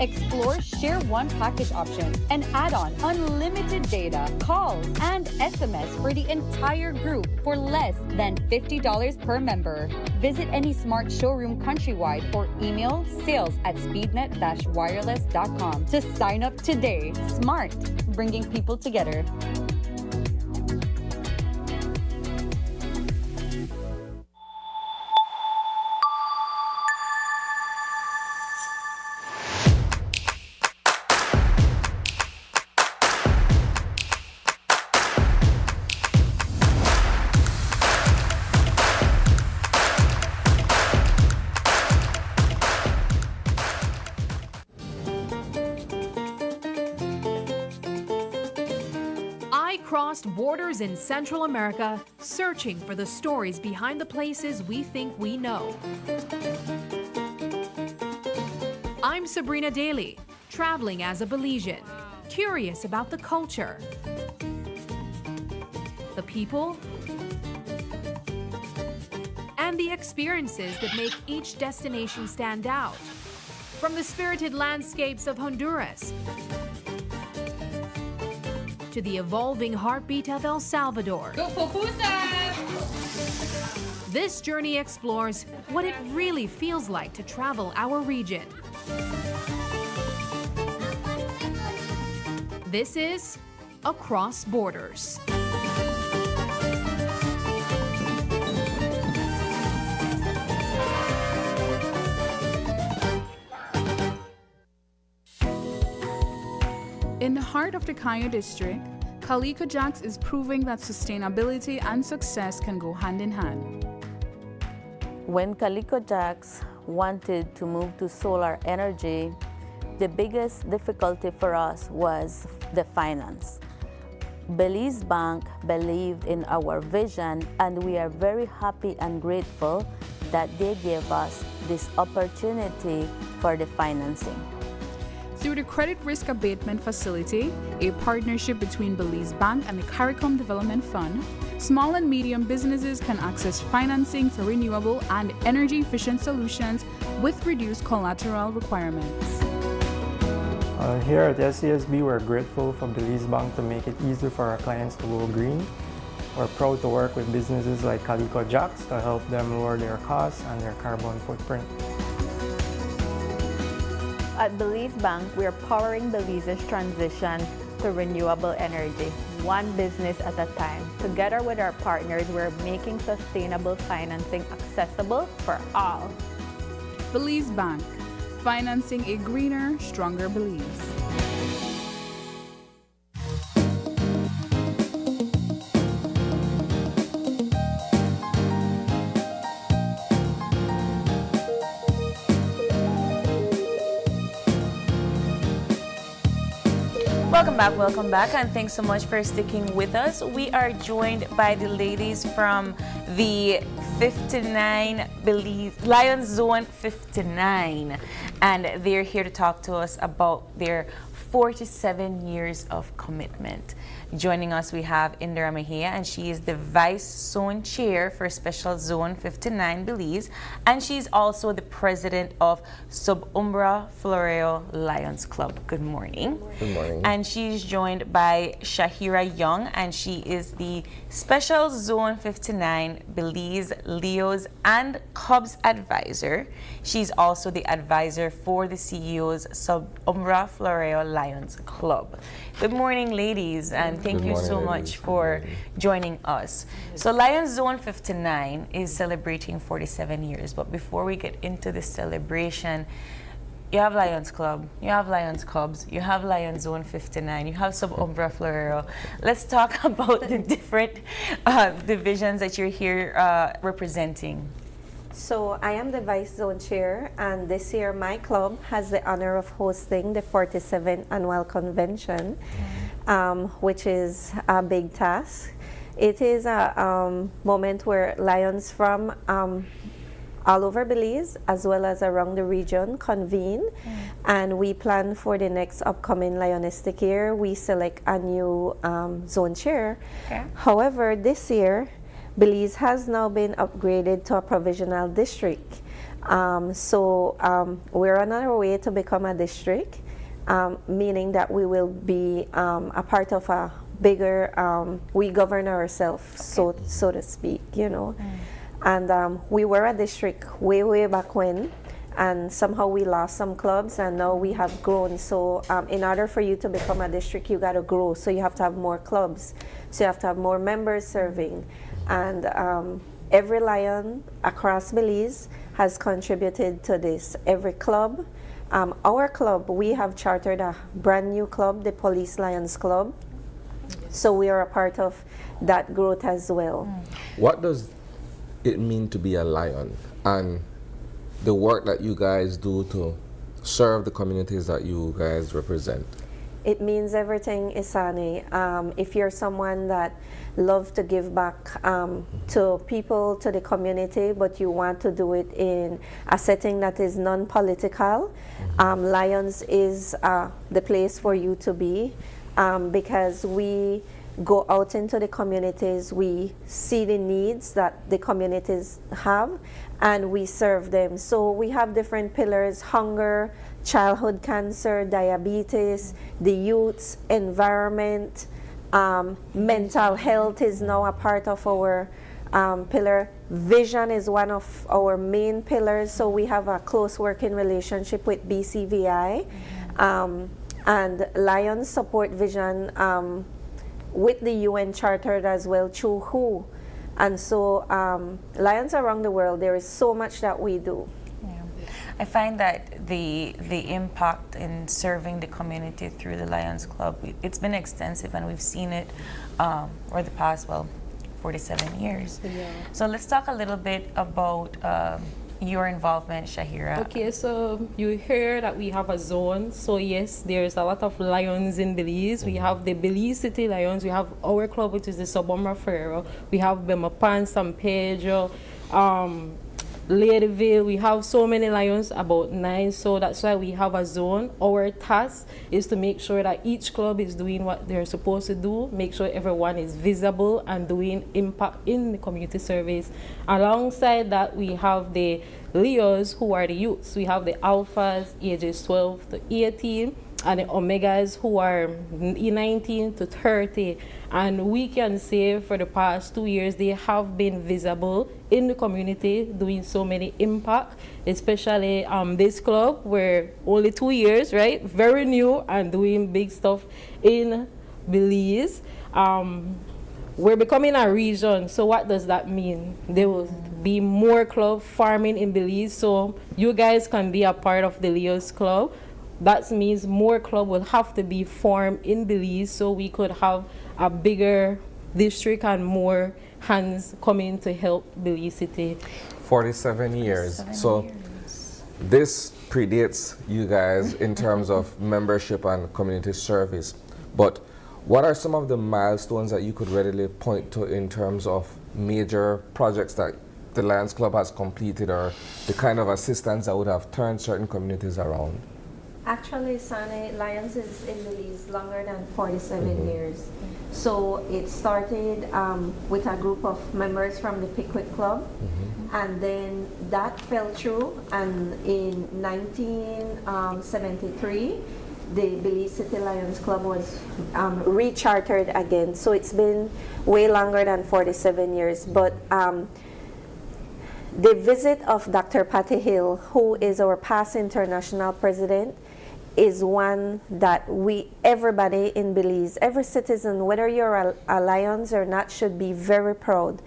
Explore Share One package option and add on unlimited data, calls, and SMS for the entire group for less than $50 per member. Visit any smart showroom countrywide or email sales@speednet-wireless.com to sign up today. Smart, bringing people together. crossed borders in Central America, searching for the stories behind the places we think we know. I'm Sabrina Daly, traveling as a Belizean, curious about the culture, the people, and the experiences that make each destination stand out. From the spirited landscapes of Honduras to the evolving heartbeat of El Salvador. Go pupusas! This journey explores what it really feels like to travel our region. This is Across Borders. In the heart of the Cayo district, Calico Jacks is proving that sustainability and success can go hand in hand. When Calico Jacks wanted to move to solar energy, the biggest difficulty for us was the finance. Belize Bank believed in our vision, and we are very happy and grateful that they gave us this opportunity for the financing. Through the Credit Risk Abatement Facility, a partnership between Belize Bank and the CARICOM Development Fund, small and medium businesses can access financing for renewable and energy-efficient solutions with reduced collateral requirements. Here at SCSB, we're grateful for Belize Bank to make it easier for our clients to go green. We're proud to work with businesses like Calico Jacks to help them lower their costs and their carbon footprint. At Belize Bank, we are powering Belize's transition to renewable energy, one business at a time. Together with our partners, we're making sustainable financing accessible for all. Belize Bank, financing a greener, stronger Belize. Welcome back, and thanks so much for sticking with us. We are joined by the ladies from the 59 Belize Lions Zone 59, and they're here to talk to us about their 47 years of commitment. Joining us, we have Indira Mejia, and she is the Vice Zone Chair for Special Zone 59 Belize, and she's also the President of Sub-Umbra Floreo Lions Club. Good morning. Good morning. And she's joined by Shahira Young, and she is the Special Zone 59 Belize Leos and Cubs Advisor. She's also the advisor for the CEO's Sub-Umbra Floreo Lions Club. Good morning, ladies, and thank you so much for joining us. So Lions Zone 59 is celebrating 47 years, but before we get into the celebration, you have Lions Club, you have Lions Cubs, you have Lions Zone 59, you have Sub-Umbra Floreo. Let's talk about the different divisions that you're here representing. So I am the Vice Zone Chair, and this year my club has the honor of hosting the 47th Annual Convention, which is a big task. It is a moment where Lions from all over Belize, as well as around the region, convene, and we plan for the next upcoming Lionistic year. We select a new Zone Chair. Okay. However, this year, Belize has now been upgraded to a provisional district. We're on our way to become a district, meaning that we will be a part of a bigger, we govern ourselves, so to speak, you know. And we were a district way back when, and somehow we lost some clubs, and now we have grown. So in order for you to become a district, you got to grow. So you have to have more clubs. So you have to have more members serving. And every Lion across Belize has contributed to this. Every club. Our club, we have chartered a brand new club, the Police Lions Club. So we are a part of that growth as well. What does it mean to be a Lion, and the work that you guys do to serve the communities that you guys represent? It means everything, Isani. If you're someone that loves to give back to people, to the community, but you want to do it in a setting that is non-political, Lions is the place for you to be, because we go out into the communities, we see the needs that the communities have, and we serve them. So we have different pillars: hunger, childhood cancer, diabetes, the youths, environment, mental health is now a part of our pillar. Vision is one of our main pillars, so we have a close working relationship with BCVI, and Lions support vision with the UN Charter as well, through WHO. And so Lions around the world, there is so much that we do. I find that the impact in serving the community through the Lions Club, it's been extensive, and we've seen it over the past, 47 years. Yeah. So let's talk a little bit about your involvement, Shahira. Okay, so you hear that we have a zone. So yes, there's a lot of Lions in Belize. We have the Belize City Lions. We have our club, which is the Sobomra Ferrero. We have Bemapan, San Pedro, Ladyville. We have so many Lions, about 9. So that's why we have a zone. Our task is to make sure that each club is doing what they're supposed to do, make sure everyone is visible and doing impact in the community service. Alongside that, we have the Leos, who are the youths. We have the Alphas, ages 12 to 18, and the Omegas, who are 19 to 30. And we can say for the past 2 years, they have been visible in the community, doing so many impact, especially this club, we're only 2 years, right? Very new and doing big stuff in Belize. We're becoming a region, so what does that mean? There will be more club farming in Belize, so you guys can be a part of the Leos Club. That means more club will have to be formed in Belize, so we could have a bigger district and more hands coming to help Belize City. 47 years. So this predates you guys in terms of membership and community service. But what are some of the milestones that you could readily point to in terms of major projects that the Lions Club has completed, or the kind of assistance that would have turned certain communities around? Actually, Sane, Lions is in Belize longer than 47 years. So it started with a group of members from the Pickwick Club, and then that fell through, and in 1973, the Belize City Lions Club was rechartered again. So it's been way longer than 47 years. But the visit of Dr. Patty Hill, who is our past international president, is one that everybody in Belize, every citizen, whether you're a Lions or not, should be very proud.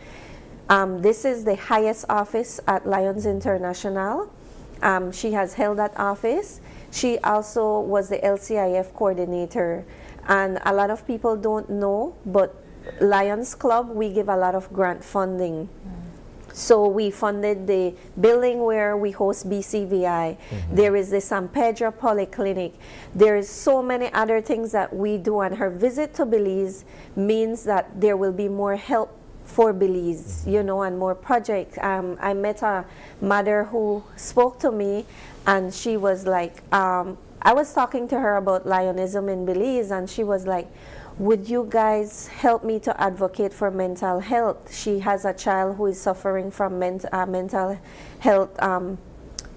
This is the highest office at Lions International. She has held that office. She also was the LCIF coordinator. And a lot of people don't know, but Lions Club, we give a lot of grant funding. So we funded the building where we host BCVI. There is the San Pedro Polyclinic. There is so many other things that we do, and her visit to Belize means that there will be more help for Belize, you know, and more projects. I met a mother who spoke to me, and she was like, I was talking to her about Lionism in Belize, and she was like, would you guys help me to advocate for mental health? She has a child who is suffering from mental health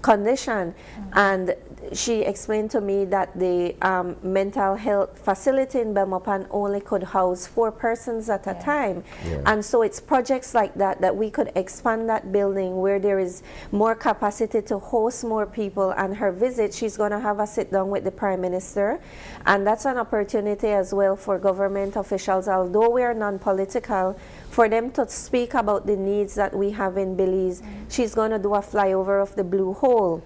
condition, and she explained to me that the mental health facility in Belmopan only could house 4 persons at a time. And so it's projects like that that we could expand that building where there is more capacity to host more people. And her visit, she's going to have a sit down with the Prime Minister, and that's an opportunity as well for government officials, although we are non-political, for them to speak about the needs that we have in Belize. She's going to do a flyover of the Blue Hole,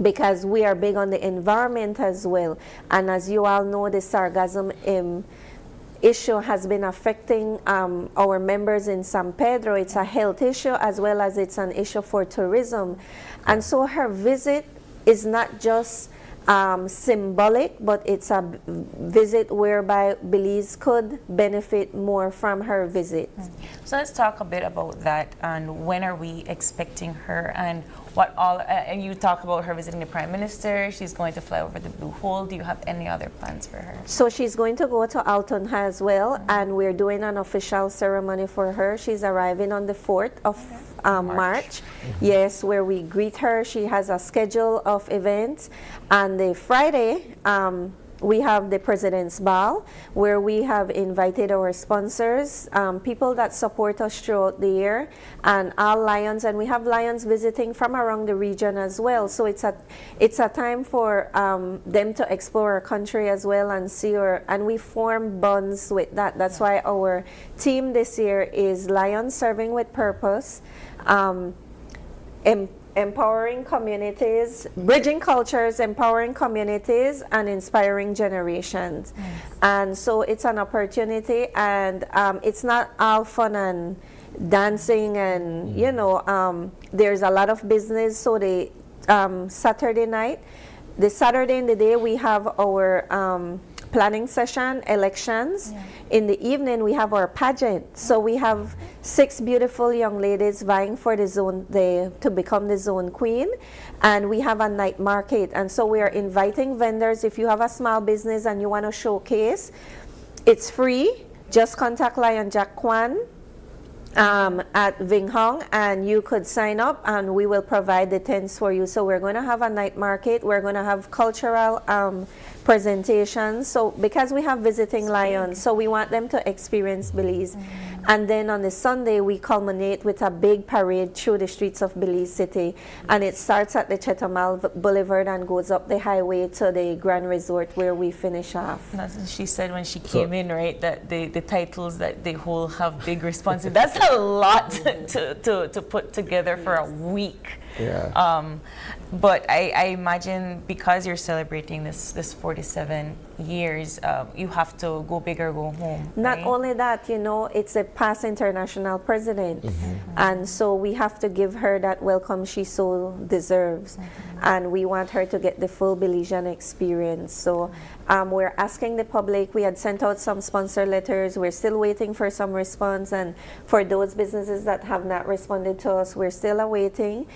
because we are big on the environment as well. And as you all know, the sargassum issue has been affecting our members in San Pedro. It's a health issue as well as it's an issue for tourism. And so her visit is not just symbolic, but it's a visit whereby Belize could benefit more from her visit. So let's talk a bit about that, and when are we expecting her, and what all, and you talk about her visiting the Prime Minister, she's going to fly over the Blue Hole. Do you have any other plans for her? So she's going to go to Alton as well, and we're doing an official ceremony for her. She's arriving on the 4th of March. Yes, where we greet her. She has a schedule of events, and the Friday, we have the President's Ball, where we have invited our sponsors, people that support us throughout the year, and all Lions, and we have Lions visiting from around the region as well. So it's a time for them to explore our country as well and see and we form bonds with that. That's why our theme this year is Lions Serving with Purpose, empowering communities, bridging cultures, empowering communities, and inspiring generations. And so it's an opportunity, and it's not all fun and dancing and, you know, there's a lot of business. So the Saturday night, the Saturday in the day, we have our planning session, elections. In the evening, we have our pageant. So we have 6 beautiful young ladies vying for the zone, to become the zone queen. And we have a night market. And so we are inviting vendors. If you have a small business and you want to showcase, it's free. Just contact Lion Jack Kwan at Vinh Hong, and you could sign up, and we will provide the tents for you. So we're going to have a night market. We're going to have cultural presentations. So because we have visiting Lions, so we want them to experience Belize. And then on the Sunday, we culminate with a big parade through the streets of Belize City. And it starts at the Chetumal Boulevard and goes up the highway to the Grand Resort, where we finish off. She said when she came in, right, that the titles that they hold have big responsibility. That's a lot to put together for a week. Yeah. But I imagine because you're celebrating this 47 years, you have to go big or go home. Not right? only that, you know, it's a past international president. And so we have to give her that welcome she so deserves. And we want her to get the full Belizean experience. So we're asking the public. We had sent out some sponsor letters. We're still waiting for some response. And for those businesses that have not responded to us, we're still awaiting.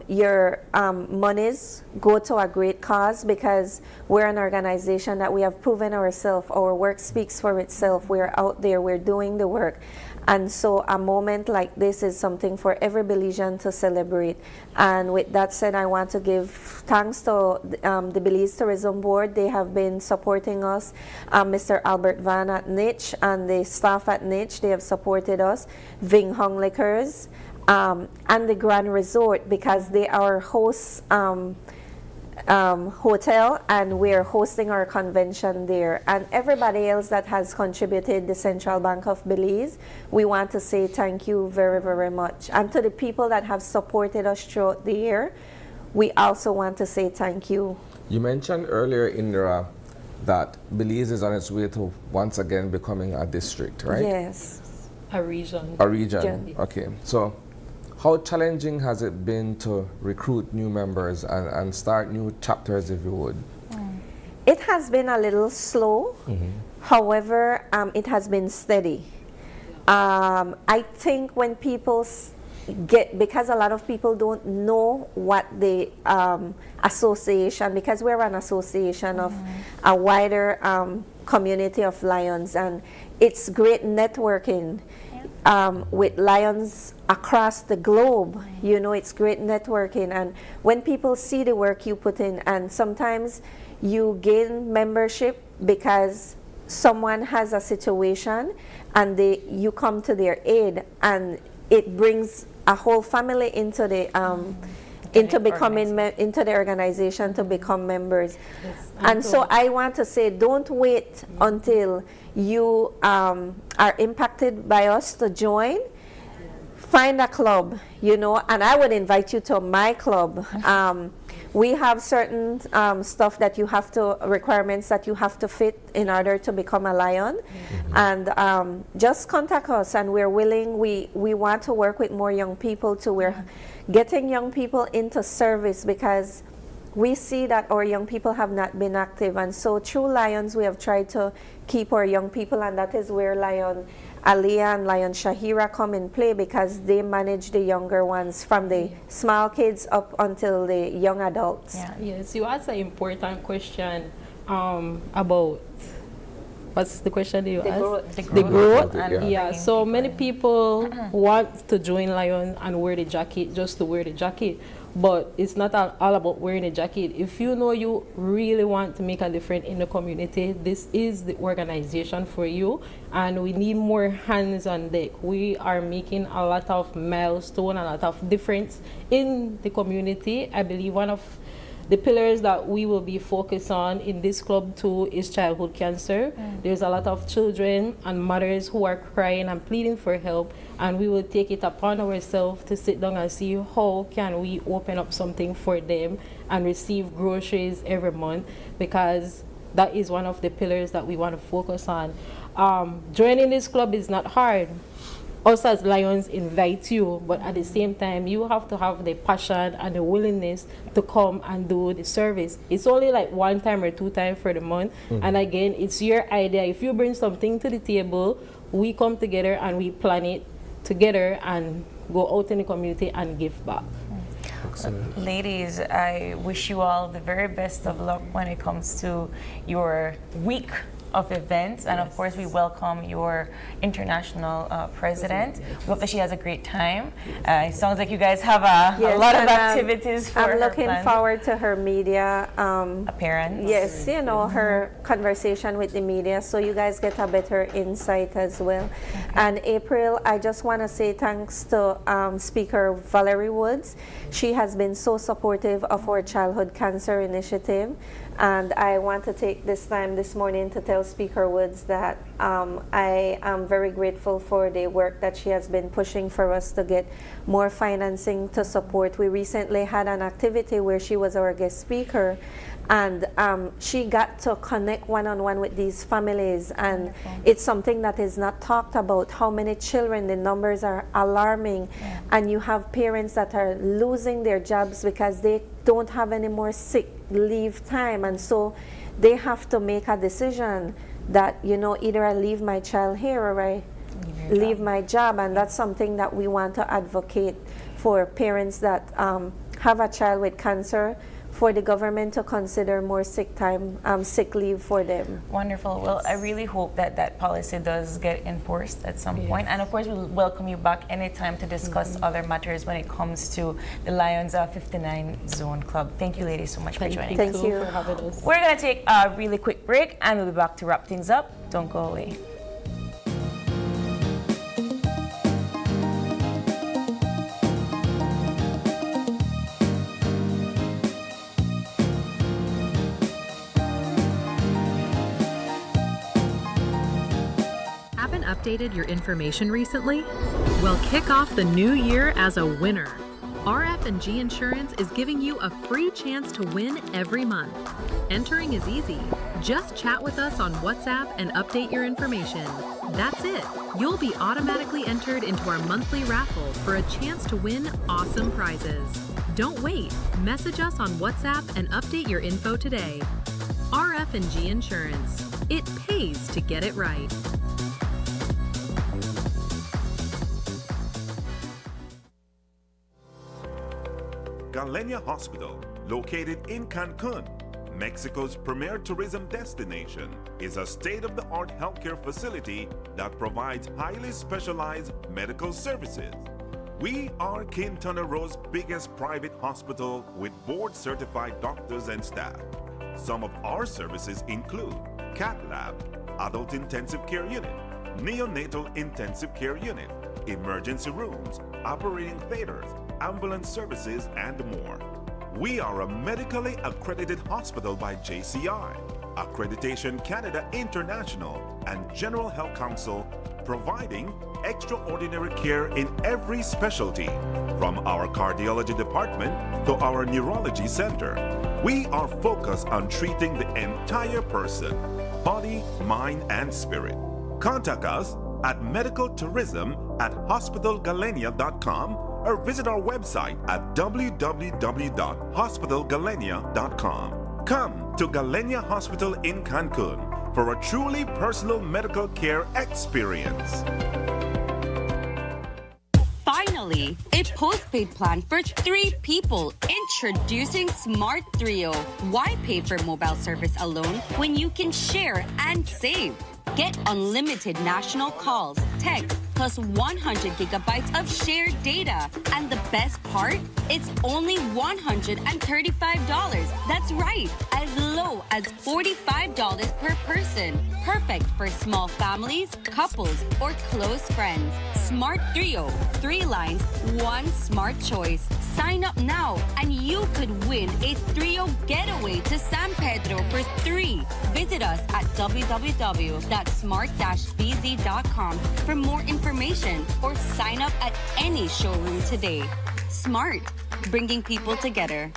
Your monies go to a great cause, because we're an organization that we have proven ourselves. Our work speaks for itself. We're out there. We're doing the work. And so a moment like this is something for every Belizean to celebrate. And with that said, I want to give thanks to the Belize Tourism Board. They have been supporting us. Mr. Albert Van at Niche and the staff at Niche, they have supported us. Vinh Hong Liquors and the Grand Resort, because they are hosts hotel, and we're hosting our convention there. And everybody else that has contributed, the Central Bank of Belize, we want to say thank you very, very much. And to the people that have supported us throughout the year, we also want to say thank you. You mentioned earlier, Indra, that Belize is on its way to once again becoming a district, right? Yes. A region. A region. Okay. So how challenging has it been to recruit new members and start new chapters, if you would? It has been a little slow. However, it has been steady. I think when people because a lot of people don't know what the association, because we're an association of a wider community of Lions, and it's great networking. With Lions across the globe, you know, it's great networking. And when people see the work you put in, and sometimes you gain membership because someone has a situation and you come to their aid, and it brings a whole family into the into the organization to become members. And so I want to say, don't wait until you are impacted by us to join. Find a club, you know, and I would invite you to my club. We have certain stuff that you have to, requirements that you have to fit in order to become a Lion. And just contact us, and we're willing, we want to work with more young people too. We're getting young people into service, because we see that our young people have not been active, and so through Lions we have tried to keep our young people, and that is where Lion Aliyah and Lion Shahira come in play, because they manage the younger ones from the small kids up until the young adults. Yes, you asked an important question about, what's the question that you asked? The growth. So many people want to join Lion and wear the jacket just to wear the jacket. But it's not all about wearing a jacket. If you know you really want to make a difference in the community, this is the organization for you, and we need more hands on deck. We are making a lot of milestones, a lot of difference in the community. I believe one of the pillars that we will be focused on in this club too is childhood cancer. There's a lot of children and mothers who are crying and pleading for help, and we will take it upon ourselves to sit down and see how can we open up something for them and receive groceries every month, because that is one of the pillars that we want to focus on. Joining this club is not hard. Us as Lions invite you, but at the same time, you have to have the passion and the willingness to come and do the service. It's only like 1 time or 2 times for the month. And again, it's your idea. If you bring something to the table, we come together and we plan it together and go out in the community and give back. Ladies, I wish you all the very best of luck when it comes to your week of events, and of course we welcome your international president. We hope that she has a great time. It sounds like you guys have a lot of activities for her. I'm looking forward to her media appearance. Yes, you know, her conversation with the media, so you guys get a better insight as well. And April, I just want to say thanks to Speaker Valerie Woods. She has been so supportive of our childhood cancer initiative. And I want to take this time this morning to tell Speaker Woods that I am very grateful for the work that she has been pushing for us to get more financing to support. We recently had an activity where she was our guest speaker, and she got to connect one-on-one with these families, and it's something that is not talked about. How many children, the numbers are alarming, and you have parents that are losing their jobs because they don't have any more sick leave time, and so they have to make a decision that, you know, either I leave my child here or I leave my job. And that's something that we want to advocate for parents that have a child with cancer, for the government to consider more sick time, sick leave for them. Wonderful. Well, I really hope that that policy does get enforced at some point. And of course, we'll welcome you back anytime to discuss other matters when it comes to the Lions 59 Zone Club. Thank you, ladies, so much for joining us. Thank you for having us. We're going to take a really quick break, and we'll be back to wrap things up. Don't go away. Updated your information recently? Well, kick off the new year as a winner. RF&G Insurance is giving you a free chance to win every month. Entering is easy. Just chat with us on WhatsApp and update your information. That's it. You'll be automatically entered into our monthly raffle for a chance to win awesome prizes. Don't wait. Message us on WhatsApp and update your info today. RF&G Insurance. It pays to get it right. Galenia Hospital, located in Cancun, Mexico's premier tourism destination, is a state-of-the-art healthcare facility that provides highly specialized medical services. We are Quintana Roo's biggest private hospital with board-certified doctors and staff. Some of our services include cath lab, adult intensive care unit, neonatal intensive care unit, emergency rooms, operating theaters, ambulance services, and more. We are a medically accredited hospital by JCI, Accreditation Canada International, and General Health Council, providing extraordinary care in every specialty, from our cardiology department to our neurology center. We are focused on treating the entire person, body, mind, and spirit. Contact us at medicaltourism@hospitalgalenia.com or visit our website at www.hospitalgalenia.com. Come to Galenia Hospital in Cancun for a truly personal medical care experience. Finally, a postpaid plan for 3 people. Introducing Smart Trio. Why pay for mobile service alone when you can share and save? Get unlimited national calls, text, plus 100 gigabytes of shared data. And the best part? It's only $135. That's right, as low as $45 per person. Perfect for small families, couples, or close friends. Smart Trio. 3 lines, 1 smart choice. Sign up now and you could win a Trio getaway to San Pedro for 3. Visit us at www.smart-bz.com for more information or sign up at any showroom today. Smart, bringing people together.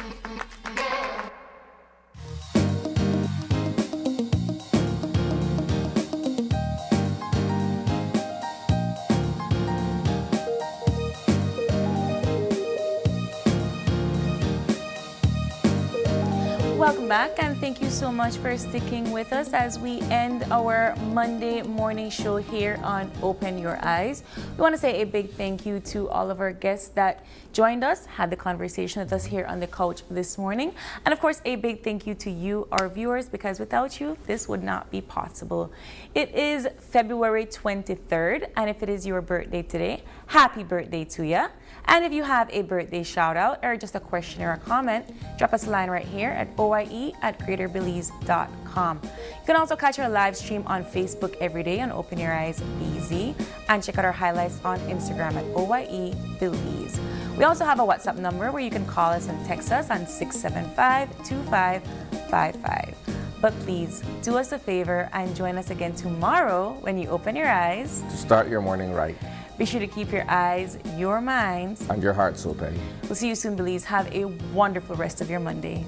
Welcome back, and thank you so much for sticking with us as we end our Monday morning show here on Open Your Eyes. We want to say a big thank you to all of our guests that joined us, had the conversation with us here on the couch this morning. And of course, a big thank you to you, our viewers, because without you, this would not be possible. It is February 23rd, and if it is your birthday today, happy birthday to you. And if you have a birthday shout out or just a question or a comment, drop us a line right here at oie@greaterbelize.com. You can also catch our live stream on Facebook every day on Open Your Eyes BZ, and check out our highlights on Instagram at OYE Belize. We also have a WhatsApp number where you can call us and text us on 675-2555. But please do us a favor and join us again tomorrow when you open your eyes To start your morning right. Be sure to keep your eyes, your minds, and your hearts open. We'll see you soon, Belize. Have a wonderful rest of your Monday.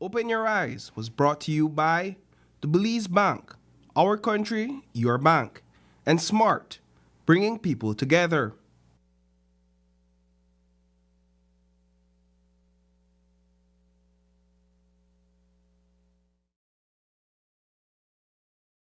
Open Your Eyes was brought to you by the Belize Bank, our country, your bank, and Smart, bringing people together.